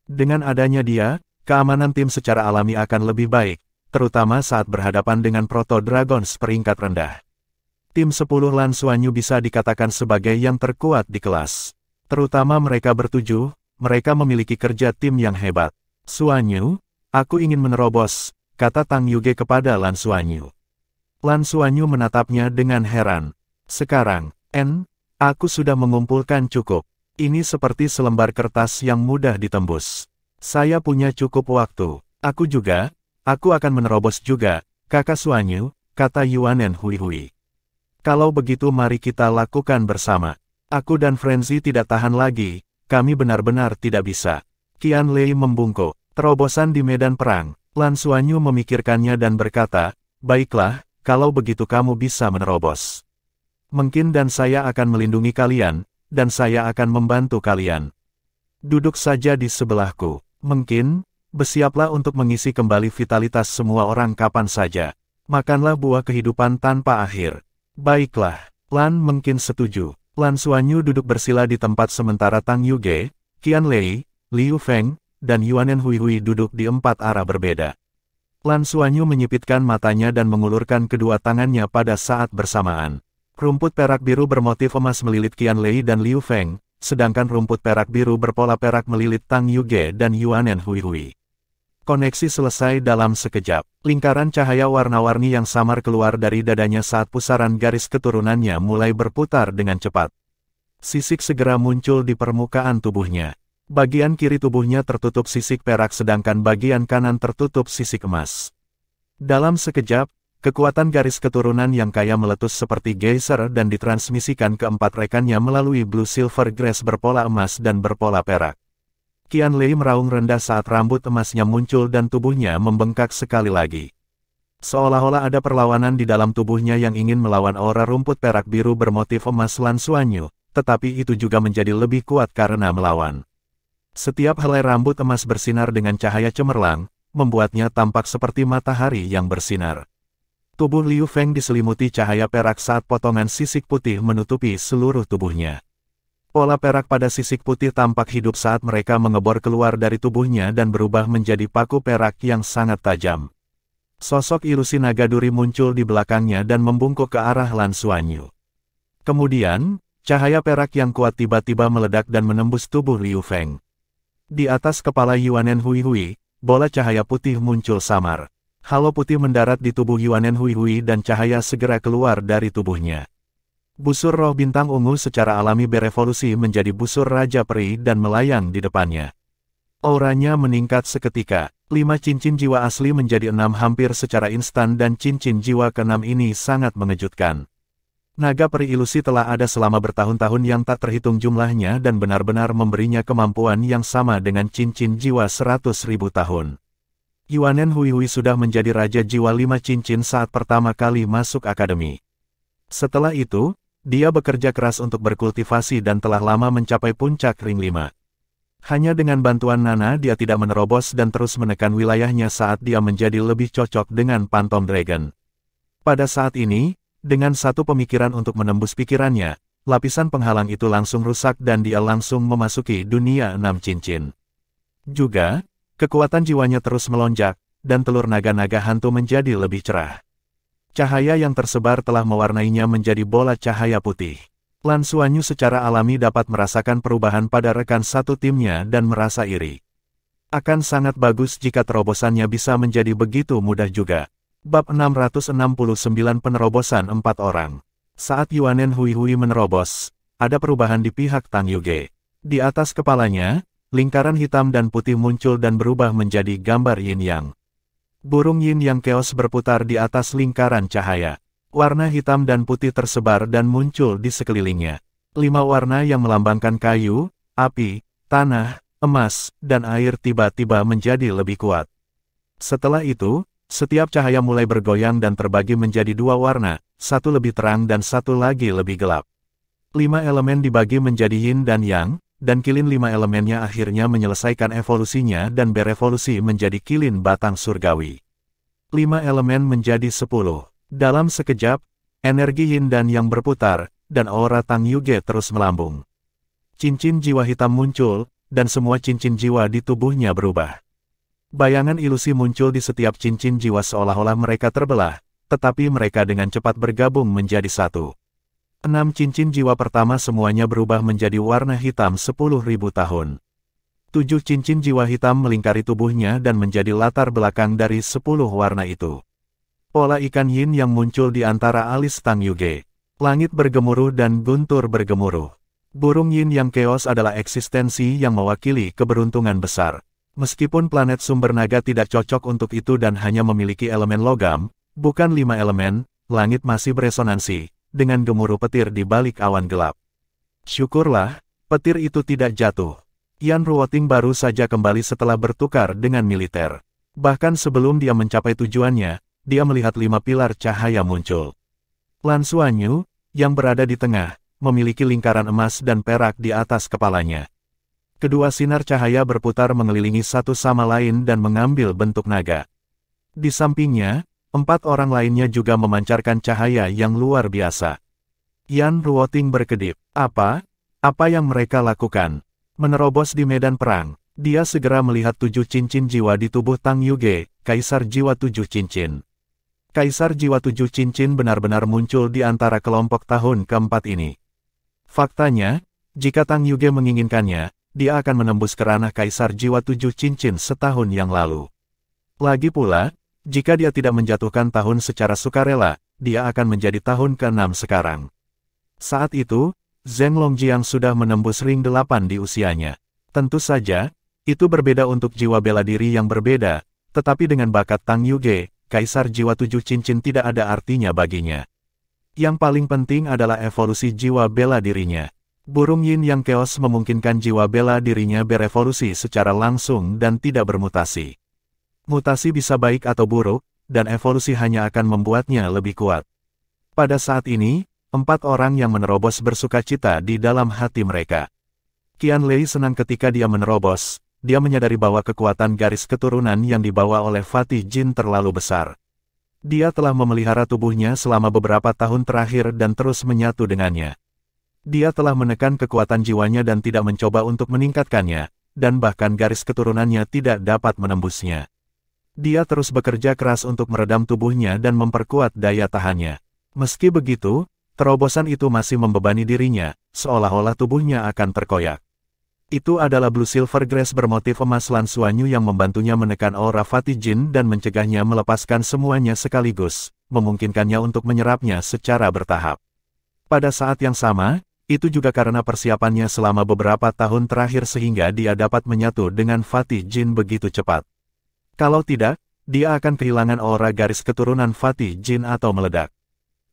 Dengan adanya dia, keamanan tim secara alami akan lebih baik, terutama saat berhadapan dengan Proto Dragons peringkat rendah. Tim 10 Lan Xuanyu bisa dikatakan sebagai yang terkuat di kelas. Terutama mereka bertujuh, mereka memiliki kerja tim yang hebat. Xuanyu, aku ingin menerobos, kata Tang Yuge kepada Lan Xuanyu. Lan Xuanyu menatapnya dengan heran. Sekarang, aku sudah mengumpulkan cukup. Ini seperti selembar kertas yang mudah ditembus. Saya punya cukup waktu. Aku akan menerobos juga, kakak Xuanyu, kata Yuanen Hui. Kalau begitu mari kita lakukan bersama. Aku dan Frenzy tidak tahan lagi, kami benar-benar tidak bisa. Qianlei membungkuk. Terobosan di medan perang. Lan Xuanyu memikirkannya dan berkata, baiklah, kalau begitu kamu bisa menerobos. Mungkin dan saya akan melindungi kalian, dan saya akan membantu kalian. Duduk saja di sebelahku. Mungkin, bersiaplah untuk mengisi kembali vitalitas semua orang kapan saja. Makanlah buah kehidupan tanpa akhir. Baiklah, Lan mungkin setuju. Lan Xuanyu duduk bersila di tempat sementara Tang Yuge, Qianlei, Liu Feng, dan Yuanen Hui duduk di 4 arah berbeda. Lan Xuanyu menyipitkan matanya dan mengulurkan kedua tangannya pada saat bersamaan. Rumput perak biru bermotif emas melilit Qianlei dan Liu Feng, sedangkan rumput perak biru berpola perak melilit Tang Yuge dan Yuanen Hui. Koneksi selesai dalam sekejap. Lingkaran cahaya warna-warni yang samar keluar dari dadanya saat pusaran garis keturunannya mulai berputar dengan cepat. Sisik segera muncul di permukaan tubuhnya. Bagian kiri tubuhnya tertutup sisik perak sedangkan bagian kanan tertutup sisik emas. Dalam sekejap, kekuatan garis keturunan yang kaya meletus seperti geyser dan ditransmisikan ke 4 rekannya melalui Blue Silver Grass berpola emas dan berpola perak. Qianlei meraung rendah saat rambut emasnya muncul dan tubuhnya membengkak sekali lagi. Seolah-olah ada perlawanan di dalam tubuhnya yang ingin melawan aura rumput perak biru bermotif emas Lan Xuanyu, tetapi itu juga menjadi lebih kuat karena melawan. Setiap helai rambut emas bersinar dengan cahaya cemerlang, membuatnya tampak seperti matahari yang bersinar. Tubuh Liu Feng diselimuti cahaya perak saat potongan sisik putih menutupi seluruh tubuhnya. Pola perak pada sisik putih tampak hidup saat mereka mengebor keluar dari tubuhnya dan berubah menjadi paku perak yang sangat tajam. Sosok ilusi naga duri muncul di belakangnya dan membungkuk ke arah Lan Xuanyu. Kemudian, cahaya perak yang kuat tiba-tiba meledak dan menembus tubuh Liu Feng. Di atas kepala Yuanen Hui, bola cahaya putih muncul samar. Halo putih mendarat di tubuh Yuanen Hui dan cahaya segera keluar dari tubuhnya. Busur roh bintang ungu secara alami berevolusi menjadi busur Raja Peri dan melayang di depannya. Auranya meningkat seketika. 5 cincin jiwa asli menjadi 6 hampir secara instan dan cincin jiwa ke-6 ini sangat mengejutkan. Naga peri ilusi telah ada selama bertahun-tahun yang tak terhitung jumlahnya dan benar-benar memberinya kemampuan yang sama dengan cincin jiwa 100.000 tahun. Yuanen Hui sudah menjadi Raja Jiwa 5 cincin saat pertama kali masuk akademi. Setelah itu, dia bekerja keras untuk berkultivasi dan telah lama mencapai puncak ring 5. Hanya dengan bantuan Nana dia tidak menerobos dan terus menekan wilayahnya saat dia menjadi lebih cocok dengan Phantom Dragon. Pada saat ini, dengan satu pemikiran untuk menembus pikirannya, lapisan penghalang itu langsung rusak dan dia langsung memasuki dunia 6 cincin. Juga, kekuatan jiwanya terus melonjak, dan telur naga-naga hantu menjadi lebih cerah. Cahaya yang tersebar telah mewarnainya menjadi bola cahaya putih. Lan Xuanyu secara alami dapat merasakan perubahan pada rekan satu timnya dan merasa iri. Akan sangat bagus jika terobosannya bisa menjadi begitu mudah juga. Bab 669 Penerobosan 4 orang. Saat Yuanen Hui menerobos, ada perubahan di pihak Tang Yuge. Di atas kepalanya, lingkaran hitam dan putih muncul dan berubah menjadi gambar yin-yang. Burung yin-yang keos berputar di atas lingkaran cahaya. Warna hitam dan putih tersebar dan muncul di sekelilingnya. 5 warna yang melambangkan kayu, api, tanah, emas, dan air tiba-tiba menjadi lebih kuat. Setelah itu, setiap cahaya mulai bergoyang dan terbagi menjadi 2 warna, satu lebih terang dan satu lagi lebih gelap. 5 elemen dibagi menjadi yin dan yang, dan kilin 5 elemennya akhirnya menyelesaikan evolusinya dan berevolusi menjadi kilin batang surgawi. 5 elemen menjadi 10. Dalam sekejap, energi yin dan yang berputar, dan aura Tang Yuge terus melambung. Cincin jiwa hitam muncul, dan semua cincin jiwa di tubuhnya berubah. Bayangan ilusi muncul di setiap cincin jiwa seolah-olah mereka terbelah, tetapi mereka dengan cepat bergabung menjadi satu. 6 cincin jiwa pertama semuanya berubah menjadi warna hitam 10.000 tahun. 7 cincin jiwa hitam melingkari tubuhnya dan menjadi latar belakang dari 10 warna itu. Pola ikan yin yang muncul di antara alis Tang Yuge. Langit bergemuruh dan guntur bergemuruh. Burung yin yang keos adalah eksistensi yang mewakili keberuntungan besar. Meskipun planet sumber naga tidak cocok untuk itu dan hanya memiliki elemen logam, bukan 5 elemen, langit masih beresonansi dengan gemuruh petir di balik awan gelap. Syukurlah, petir itu tidak jatuh. Yan Ruoting baru saja kembali setelah bertukar dengan militer. Bahkan sebelum dia mencapai tujuannya, dia melihat 5 pilar cahaya muncul. Lan Xuanyu, yang berada di tengah, memiliki lingkaran emas dan perak di atas kepalanya. Kedua sinar cahaya berputar mengelilingi satu sama lain dan mengambil bentuk naga. Di sampingnya, 4 orang lainnya juga memancarkan cahaya yang luar biasa. Yan Ruoting berkedip. Apa yang mereka lakukan? Menerobos di medan perang. Dia segera melihat 7 cincin jiwa di tubuh Tang Yuge, Kaisar Jiwa 7 Cincin. Kaisar Jiwa 7 Cincin benar-benar muncul di antara kelompok tahun keempat ini. Faktanya, jika Tang Yuge menginginkannya, dia akan menembus ke ranah Kaisar Jiwa 7 Cincin setahun yang lalu. Lagi pula, jika dia tidak menjatuhkan tahun secara sukarela, dia akan menjadi tahun ke-6 sekarang. Saat itu, Zheng Longjiang sudah menembus ring 8 di usianya. Tentu saja, itu berbeda untuk jiwa bela diri yang berbeda, tetapi dengan bakat Tang Yuge, Kaisar Jiwa 7 Cincin tidak ada artinya baginya. Yang paling penting adalah evolusi jiwa bela dirinya. Burung yin yang keos memungkinkan jiwa bela dirinya berevolusi secara langsung dan tidak bermutasi. Mutasi bisa baik atau buruk, dan evolusi hanya akan membuatnya lebih kuat. Pada saat ini, 4 orang yang menerobos bersukacita di dalam hati mereka. Qian Lei senang ketika dia menerobos, dia menyadari bahwa kekuatan garis keturunan yang dibawa oleh Fatih Jin terlalu besar. Dia telah memelihara tubuhnya selama beberapa tahun terakhir dan terus menyatu dengannya. Dia telah menekan kekuatan jiwanya dan tidak mencoba untuk meningkatkannya, dan bahkan garis keturunannya tidak dapat menembusnya. Dia terus bekerja keras untuk meredam tubuhnya dan memperkuat daya tahannya. Meski begitu, terobosan itu masih membebani dirinya, seolah-olah tubuhnya akan terkoyak. Itu adalah Blue Silver Grace bermotif emas Lan Xuanyu yang membantunya menekan aura Fatih Jin dan mencegahnya melepaskan semuanya sekaligus, memungkinkannya untuk menyerapnya secara bertahap. Pada saat yang sama, itu juga karena persiapannya selama beberapa tahun terakhir sehingga dia dapat menyatu dengan Fatih Jin begitu cepat. Kalau tidak, dia akan kehilangan aura garis keturunan Fatih Jin atau meledak.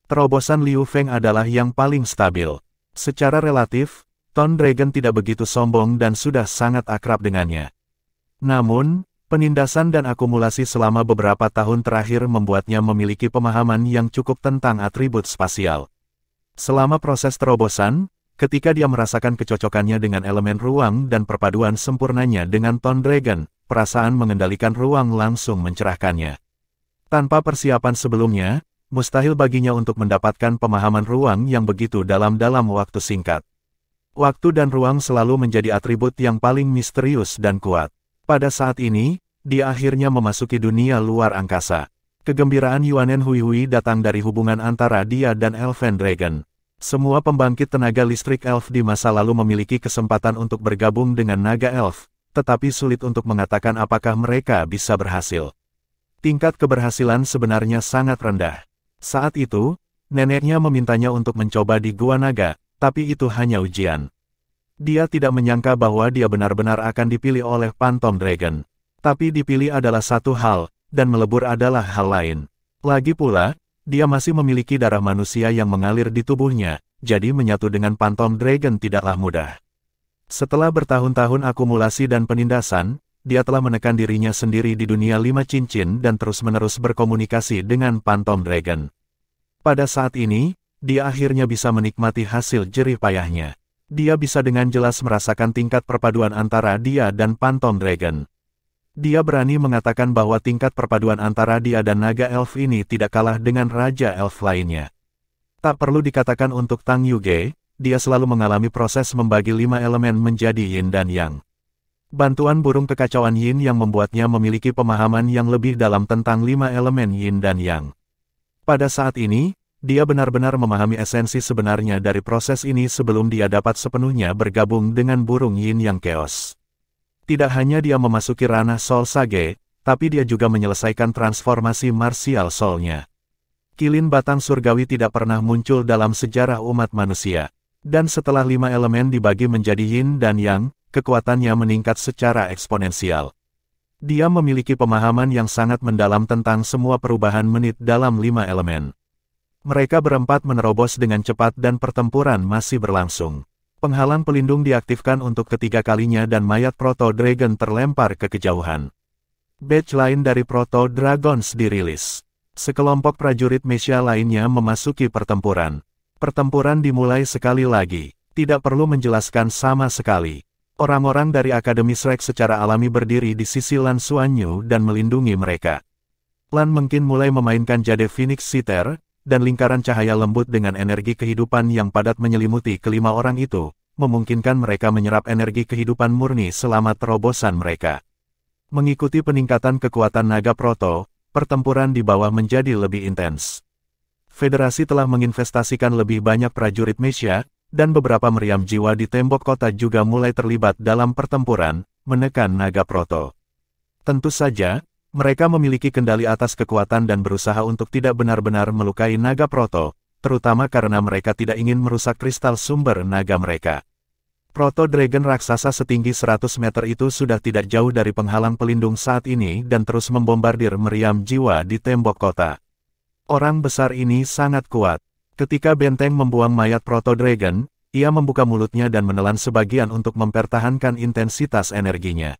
Terobosan Liu Feng adalah yang paling stabil. Secara relatif, Tone Dragon tidak begitu sombong dan sudah sangat akrab dengannya. Namun, penindasan dan akumulasi selama beberapa tahun terakhir membuatnya memiliki pemahaman yang cukup tentang atribut spasial. Selama proses terobosan, ketika dia merasakan kecocokannya dengan elemen ruang dan perpaduan sempurnanya dengan Tone Dragon, perasaan mengendalikan ruang langsung mencerahkannya. Tanpa persiapan sebelumnya, mustahil baginya untuk mendapatkan pemahaman ruang yang begitu dalam waktu singkat. Waktu dan ruang selalu menjadi atribut yang paling misterius dan kuat. Pada saat ini, dia akhirnya memasuki dunia luar angkasa. Kegembiraan Yuanen Hui datang dari hubungan antara dia dan Elven Dragon. Semua pembangkit tenaga listrik elf di masa lalu memiliki kesempatan untuk bergabung dengan naga elf, tetapi sulit untuk mengatakan apakah mereka bisa berhasil. Tingkat keberhasilan sebenarnya sangat rendah. Saat itu, neneknya memintanya untuk mencoba di Gua Naga, tapi itu hanya ujian. Dia tidak menyangka bahwa dia benar-benar akan dipilih oleh Phantom Dragon. Tapi dipilih adalah satu hal, dan melebur adalah hal lain. Lagi pula, dia masih memiliki darah manusia yang mengalir di tubuhnya, jadi menyatu dengan Phantom Dragon tidaklah mudah. Setelah bertahun-tahun akumulasi dan penindasan, dia telah menekan dirinya sendiri di dunia 5 cincin dan terus-menerus berkomunikasi dengan Phantom Dragon. Pada saat ini, dia akhirnya bisa menikmati hasil jerih payahnya. Dia bisa dengan jelas merasakan tingkat perpaduan antara dia dan Phantom Dragon. Dia berani mengatakan bahwa tingkat perpaduan antara dia dan naga elf ini tidak kalah dengan raja elf lainnya. Tak perlu dikatakan untuk Tang Yuge, dia selalu mengalami proses membagi 5 elemen menjadi yin dan yang. Bantuan burung kekacauan yin yang membuatnya memiliki pemahaman yang lebih dalam tentang 5 elemen yin dan yang. Pada saat ini, dia benar-benar memahami esensi sebenarnya dari proses ini sebelum dia dapat sepenuhnya bergabung dengan burung yin yang chaos. Tidak hanya dia memasuki ranah Soul Sage, tapi dia juga menyelesaikan transformasi martial soul-nya. Kilin batang surgawi tidak pernah muncul dalam sejarah umat manusia. Dan setelah 5 elemen dibagi menjadi yin dan yang, kekuatannya meningkat secara eksponensial. Dia memiliki pemahaman yang sangat mendalam tentang semua perubahan menit dalam 5 elemen. Mereka berempat menerobos dengan cepat dan pertempuran masih berlangsung. Penghalang pelindung diaktifkan untuk ketiga kalinya dan mayat Proto Dragon terlempar ke kejauhan. Batch lain dari Proto Dragons dirilis. Sekelompok prajurit Mesya lainnya memasuki pertempuran. Pertempuran dimulai sekali lagi. Tidak perlu menjelaskan sama sekali. Orang-orang dari Akademi Shrek secara alami berdiri di sisi Lan Xuanyu dan melindungi mereka. Lan mungkin mulai memainkan jade Phoenix Sitter, dan lingkaran cahaya lembut dengan energi kehidupan yang padat menyelimuti kelima orang itu, memungkinkan mereka menyerap energi kehidupan murni selama terobosan mereka. Mengikuti peningkatan kekuatan naga proto, pertempuran di bawah menjadi lebih intens. Federasi telah menginvestasikan lebih banyak prajurit Mesya, dan beberapa meriam jiwa di tembok kota juga mulai terlibat dalam pertempuran, menekan naga proto. Tentu saja, mereka memiliki kendali atas kekuatan dan berusaha untuk tidak benar-benar melukai naga proto, terutama karena mereka tidak ingin merusak kristal sumber naga mereka. Proto Dragon raksasa setinggi 100 meter itu sudah tidak jauh dari penghalang pelindung saat ini dan terus membombardir meriam jiwa di tembok kota. Orang besar ini sangat kuat. Ketika benteng membuang mayat Proto Dragon, ia membuka mulutnya dan menelan sebagian untuk mempertahankan intensitas energinya.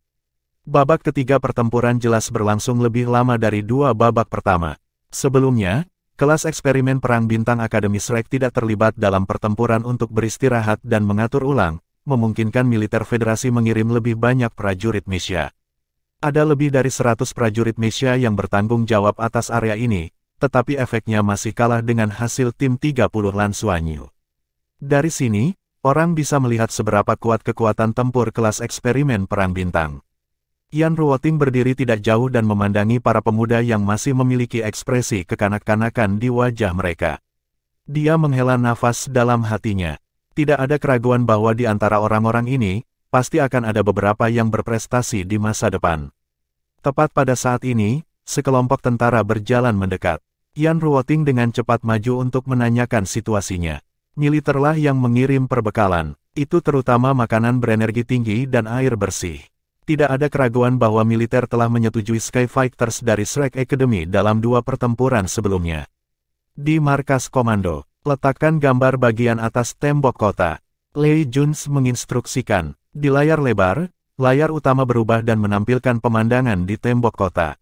Babak ketiga pertempuran jelas berlangsung lebih lama dari 2 babak pertama. Sebelumnya, kelas eksperimen perang bintang Akademi Shrek tidak terlibat dalam pertempuran untuk beristirahat dan mengatur ulang, memungkinkan militer federasi mengirim lebih banyak prajurit Mesya. Ada lebih dari 100 prajurit Mesya yang bertanggung jawab atas area ini, tetapi efeknya masih kalah dengan hasil tim 30 Lan Xuanyu. Dari sini, orang bisa melihat seberapa kuat kekuatan tempur kelas eksperimen perang bintang. Yan Ruoting berdiri tidak jauh dan memandangi para pemuda yang masih memiliki ekspresi kekanak-kanakan di wajah mereka. Dia menghela nafas dalam hatinya. Tidak ada keraguan bahwa di antara orang-orang ini, pasti akan ada beberapa yang berprestasi di masa depan. Tepat pada saat ini, sekelompok tentara berjalan mendekat. Yan Ruoting dengan cepat maju untuk menanyakan situasinya. Militerlah yang mengirim perbekalan, itu terutama makanan berenergi tinggi dan air bersih. Tidak ada keraguan bahwa militer telah menyetujui Sky Fighters dari Shrek Academy dalam 2 pertempuran sebelumnya. Di markas komando, letakkan gambar bagian atas tembok kota. Lei Juns menginstruksikan. Di layar lebar, layar utama berubah dan menampilkan pemandangan di tembok kota.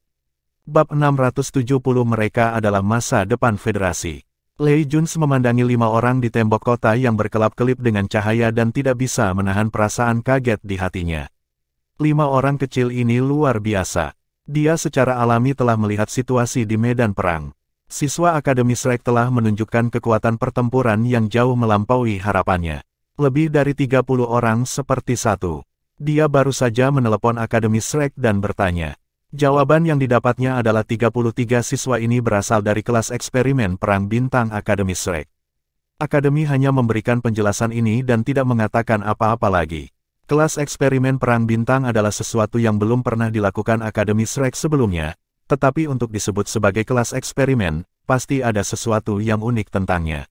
Bab 670 mereka adalah masa depan federasi. Lei Juns memandangi 5 orang di tembok kota yang berkelap-kelip dengan cahaya dan tidak bisa menahan perasaan kaget di hatinya. 5 orang kecil ini luar biasa. Dia secara alami telah melihat situasi di medan perang. Siswa Akademi Shrek telah menunjukkan kekuatan pertempuran yang jauh melampaui harapannya. Lebih dari 30 orang seperti satu. Dia baru saja menelepon Akademi Shrek dan bertanya. Jawaban yang didapatnya adalah 33 siswa ini berasal dari kelas eksperimen Perang Bintang Akademi Shrek. Akademi hanya memberikan penjelasan ini dan tidak mengatakan apa-apa lagi. Kelas eksperimen Perang Bintang adalah sesuatu yang belum pernah dilakukan Akademi Shrek sebelumnya, tetapi untuk disebut sebagai kelas eksperimen, pasti ada sesuatu yang unik tentangnya.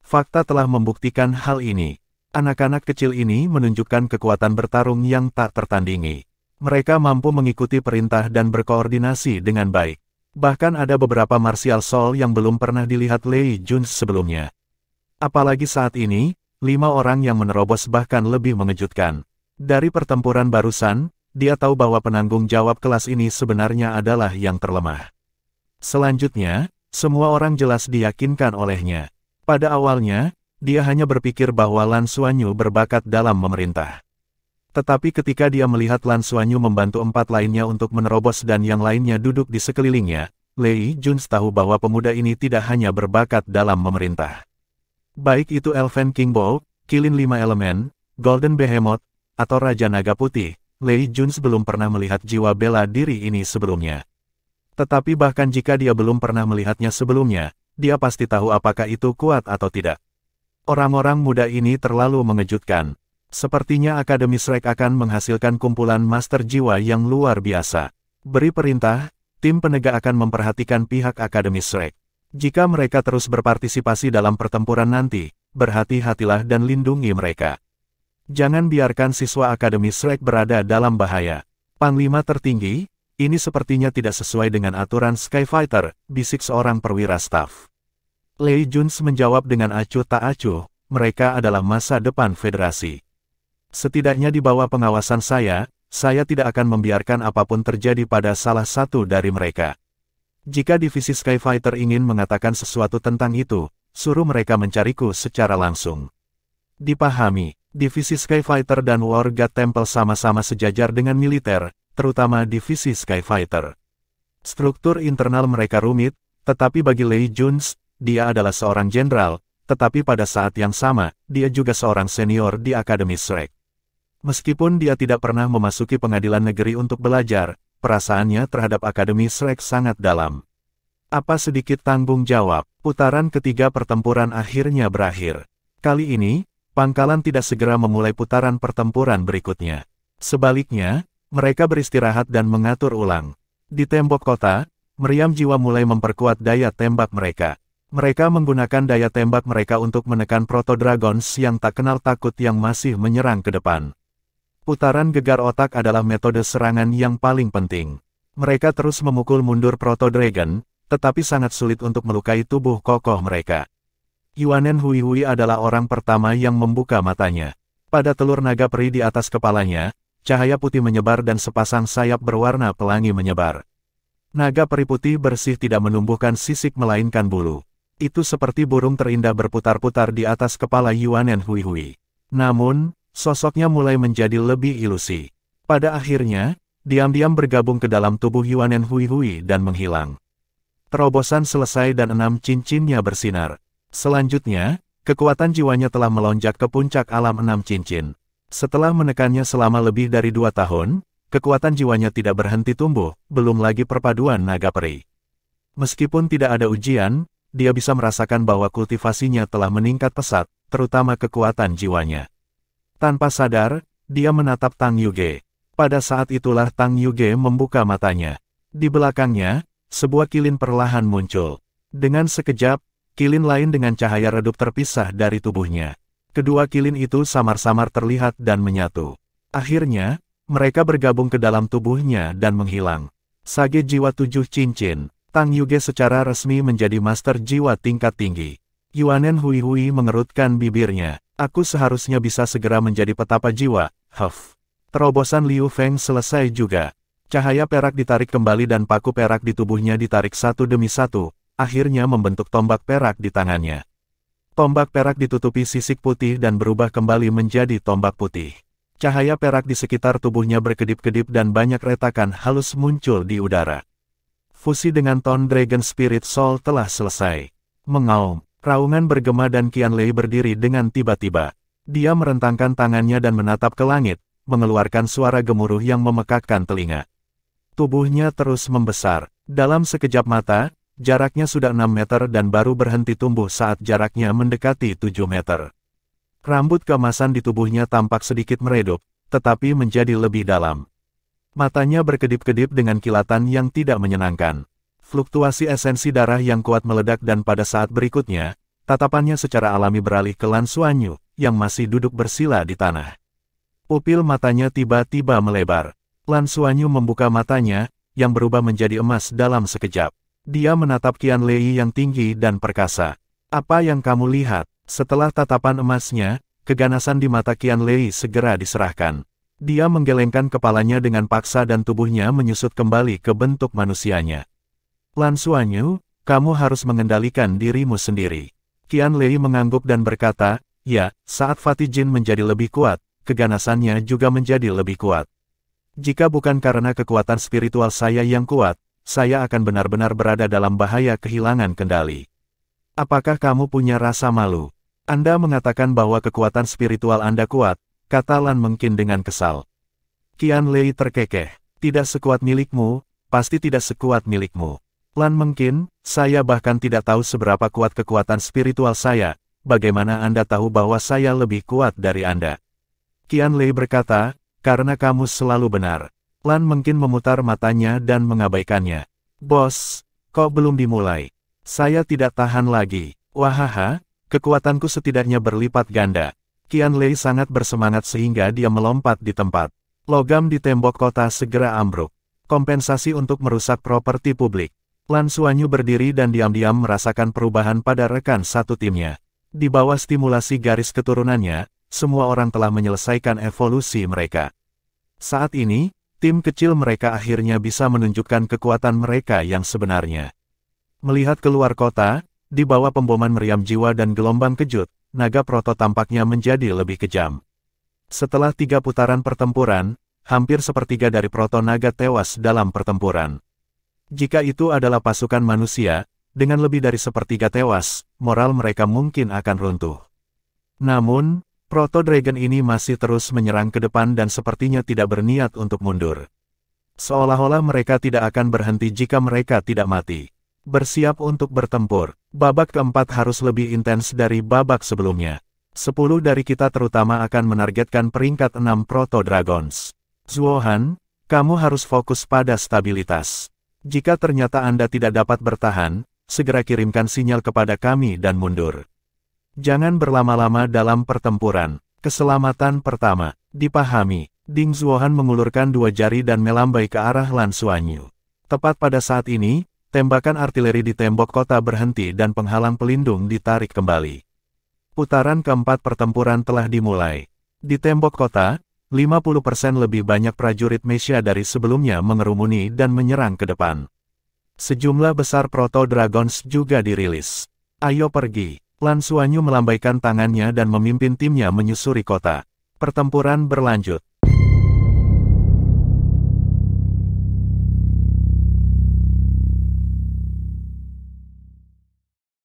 Fakta telah membuktikan hal ini. Anak-anak kecil ini menunjukkan kekuatan bertarung yang tak tertandingi. Mereka mampu mengikuti perintah dan berkoordinasi dengan baik. Bahkan ada beberapa martial soul yang belum pernah dilihat Lei Jun sebelumnya. Apalagi saat ini, 5 orang yang menerobos bahkan lebih mengejutkan. Dari pertempuran barusan, dia tahu bahwa penanggung jawab kelas ini sebenarnya adalah yang terlemah. Selanjutnya, semua orang jelas diyakinkan olehnya. Pada awalnya, dia hanya berpikir bahwa Lan Xuanyu berbakat dalam memerintah. Tetapi ketika dia melihat Lan Xuanyu membantu 4 lainnya untuk menerobos dan yang lainnya duduk di sekelilingnya, Lei Jun tahu bahwa pemuda ini tidak hanya berbakat dalam memerintah. Baik itu Elven King Bow, Kilin 5 Elemen, Golden Behemoth, atau Raja Naga Putih, Lei Jun belum pernah melihat jiwa bela diri ini sebelumnya. Tetapi bahkan jika dia belum pernah melihatnya sebelumnya, dia pasti tahu apakah itu kuat atau tidak. Orang-orang muda ini terlalu mengejutkan. Sepertinya Akademi Shrek akan menghasilkan kumpulan master jiwa yang luar biasa. Beri perintah, tim penegak akan memperhatikan pihak Akademi Shrek. Jika mereka terus berpartisipasi dalam pertempuran nanti, berhati-hatilah dan lindungi mereka. Jangan biarkan siswa Akademi Shrek berada dalam bahaya. Panglima tertinggi, ini sepertinya tidak sesuai dengan aturan Skyfighter, bisik seorang perwira staf. Lei Jun menjawab dengan acuh tak acuh, mereka adalah masa depan federasi. Setidaknya di bawah pengawasan saya tidak akan membiarkan apapun terjadi pada salah satu dari mereka. Jika divisi Skyfighter ingin mengatakan sesuatu tentang itu, suruh mereka mencariku secara langsung. Dipahami, divisi Skyfighter dan War God Temple sama-sama sejajar dengan militer, terutama divisi Skyfighter. Struktur internal mereka rumit, tetapi bagi Lei Jun, dia adalah seorang jenderal, tetapi pada saat yang sama, dia juga seorang senior di Akademi Shrek. Meskipun dia tidak pernah memasuki pengadilan negeri untuk belajar, perasaannya terhadap Akademi Shrek sangat dalam. Apa sedikit tanggung jawab, putaran ketiga pertempuran akhirnya berakhir. Kali ini, pangkalan tidak segera memulai putaran pertempuran berikutnya. Sebaliknya, mereka beristirahat dan mengatur ulang. Di tembok kota, meriam jiwa mulai memperkuat daya tembak mereka. Mereka menggunakan daya tembak mereka untuk menekan Proto Dragons yang tak kenal takut yang masih menyerang ke depan. Putaran gegar otak adalah metode serangan yang paling penting. Mereka terus memukul mundur Proto Dragon, tetapi sangat sulit untuk melukai tubuh kokoh mereka. Yuanen Hui Hui adalah orang pertama yang membuka matanya. Pada telur naga peri di atas kepalanya, cahaya putih menyebar dan sepasang sayap berwarna pelangi menyebar. Naga peri putih bersih tidak menumbuhkan sisik melainkan bulu. Itu seperti burung terindah berputar-putar di atas kepala Yuanen Hui Hui. Namun, sosoknya mulai menjadi lebih ilusi. Pada akhirnya, diam-diam bergabung ke dalam tubuh Yuanen Hui Hui dan menghilang. Terobosan selesai dan 6 cincinnya bersinar. Selanjutnya, kekuatan jiwanya telah melonjak ke puncak alam 6 cincin. Setelah menekannya selama lebih dari 2 tahun, kekuatan jiwanya tidak berhenti tumbuh, belum lagi perpaduan naga peri. Meskipun tidak ada ujian, dia bisa merasakan bahwa kultivasinya telah meningkat pesat, terutama kekuatan jiwanya. Tanpa sadar, dia menatap Tang Yuge. Pada saat itulah Tang Yuge membuka matanya. Di belakangnya, sebuah kilin perlahan muncul. Dengan sekejap, kilin lain dengan cahaya redup terpisah dari tubuhnya. Kedua kilin itu samar-samar terlihat dan menyatu. Akhirnya, mereka bergabung ke dalam tubuhnya dan menghilang. Sage jiwa 7 cincin, Tang Yuge secara resmi menjadi master jiwa tingkat tinggi. Yuanen Hui Hui mengerutkan bibirnya. Aku seharusnya bisa segera menjadi petapa jiwa, huff. Terobosan Liu Feng selesai juga. Cahaya perak ditarik kembali dan paku perak di tubuhnya ditarik satu demi satu, akhirnya membentuk tombak perak di tangannya. Tombak perak ditutupi sisik putih dan berubah kembali menjadi tombak putih. Cahaya perak di sekitar tubuhnya berkedip-kedip dan banyak retakan halus muncul di udara. Fusi dengan Ton Dragon Spirit Soul telah selesai. Mengaum. Raungan bergema dan Qianlei berdiri dengan tiba-tiba. Dia merentangkan tangannya dan menatap ke langit, mengeluarkan suara gemuruh yang memekakkan telinga. Tubuhnya terus membesar. Dalam sekejap mata, jaraknya sudah 6 meter dan baru berhenti tumbuh saat jaraknya mendekati 7 meter. Rambut keemasan di tubuhnya tampak sedikit meredup, tetapi menjadi lebih dalam. Matanya berkedip-kedip dengan kilatan yang tidak menyenangkan. Fluktuasi esensi darah yang kuat meledak dan pada saat berikutnya, tatapannya secara alami beralih ke Lan Xuanyu, yang masih duduk bersila di tanah. Pupil matanya tiba-tiba melebar. Lan Xuanyu membuka matanya, yang berubah menjadi emas dalam sekejap. Dia menatap Qian Lei yang tinggi dan perkasa. Apa yang kamu lihat? Setelah tatapan emasnya, keganasan di mata Qian Lei segera diserahkan. Dia menggelengkan kepalanya dengan paksa dan tubuhnya menyusut kembali ke bentuk manusianya. Lan Xuanyu, kamu harus mengendalikan dirimu sendiri. Qian Lei mengangguk dan berkata, ya, saat Fatih Jin menjadi lebih kuat, keganasannya juga menjadi lebih kuat. Jika bukan karena kekuatan spiritual saya yang kuat, saya akan benar-benar berada dalam bahaya kehilangan kendali. Apakah kamu punya rasa malu? Anda mengatakan bahwa kekuatan spiritual Anda kuat, kata Lan Mengqin dengan kesal. Qian Lei terkekeh, tidak sekuat milikmu, pasti tidak sekuat milikmu. Lan Mengqin, saya bahkan tidak tahu seberapa kuat kekuatan spiritual saya, bagaimana Anda tahu bahwa saya lebih kuat dari Anda? Qian Lei berkata, karena kamu selalu benar. Lan Mengqin memutar matanya dan mengabaikannya. Bos, kok belum dimulai? Saya tidak tahan lagi. Wahaha, kekuatanku setidaknya berlipat ganda. Qian Lei sangat bersemangat sehingga dia melompat di tempat. Logam di tembok kota segera ambruk. Kompensasi untuk merusak properti publik. Lan Xuanyu berdiri dan diam-diam merasakan perubahan pada rekan satu timnya. Di bawah stimulasi garis keturunannya, semua orang telah menyelesaikan evolusi mereka. Saat ini, tim kecil mereka akhirnya bisa menunjukkan kekuatan mereka yang sebenarnya. Melihat keluar kota, di bawah pemboman meriam jiwa dan gelombang kejut, naga proto tampaknya menjadi lebih kejam. Setelah 3 putaran pertempuran, hampir sepertiga dari proto naga tewas dalam pertempuran. Jika itu adalah pasukan manusia, dengan lebih dari sepertiga tewas, moral mereka mungkin akan runtuh. Namun, Proto Dragon ini masih terus menyerang ke depan dan sepertinya tidak berniat untuk mundur. Seolah-olah mereka tidak akan berhenti jika mereka tidak mati. Bersiap untuk bertempur. Babak keempat harus lebih intens dari babak sebelumnya. 10 dari kita terutama akan menargetkan peringkat 6 Proto Dragons. Zuohan, kamu harus fokus pada stabilitas. Jika ternyata Anda tidak dapat bertahan, segera kirimkan sinyal kepada kami dan mundur. Jangan berlama-lama dalam pertempuran. Keselamatan pertama, dipahami. Ding Zuohan mengulurkan 2 jari dan melambai ke arah Lan Xuanyu. Tepat pada saat ini, tembakan artileri di tembok kota berhenti dan penghalang pelindung ditarik kembali. Putaran keempat pertempuran telah dimulai. Di tembok kota, 50% lebih banyak prajurit Mesia dari sebelumnya mengerumuni dan menyerang ke depan. Sejumlah besar Proto Dragons juga dirilis. Ayo pergi. Lan Xuanyu melambaikan tangannya dan memimpin timnya menyusuri kota. Pertempuran berlanjut.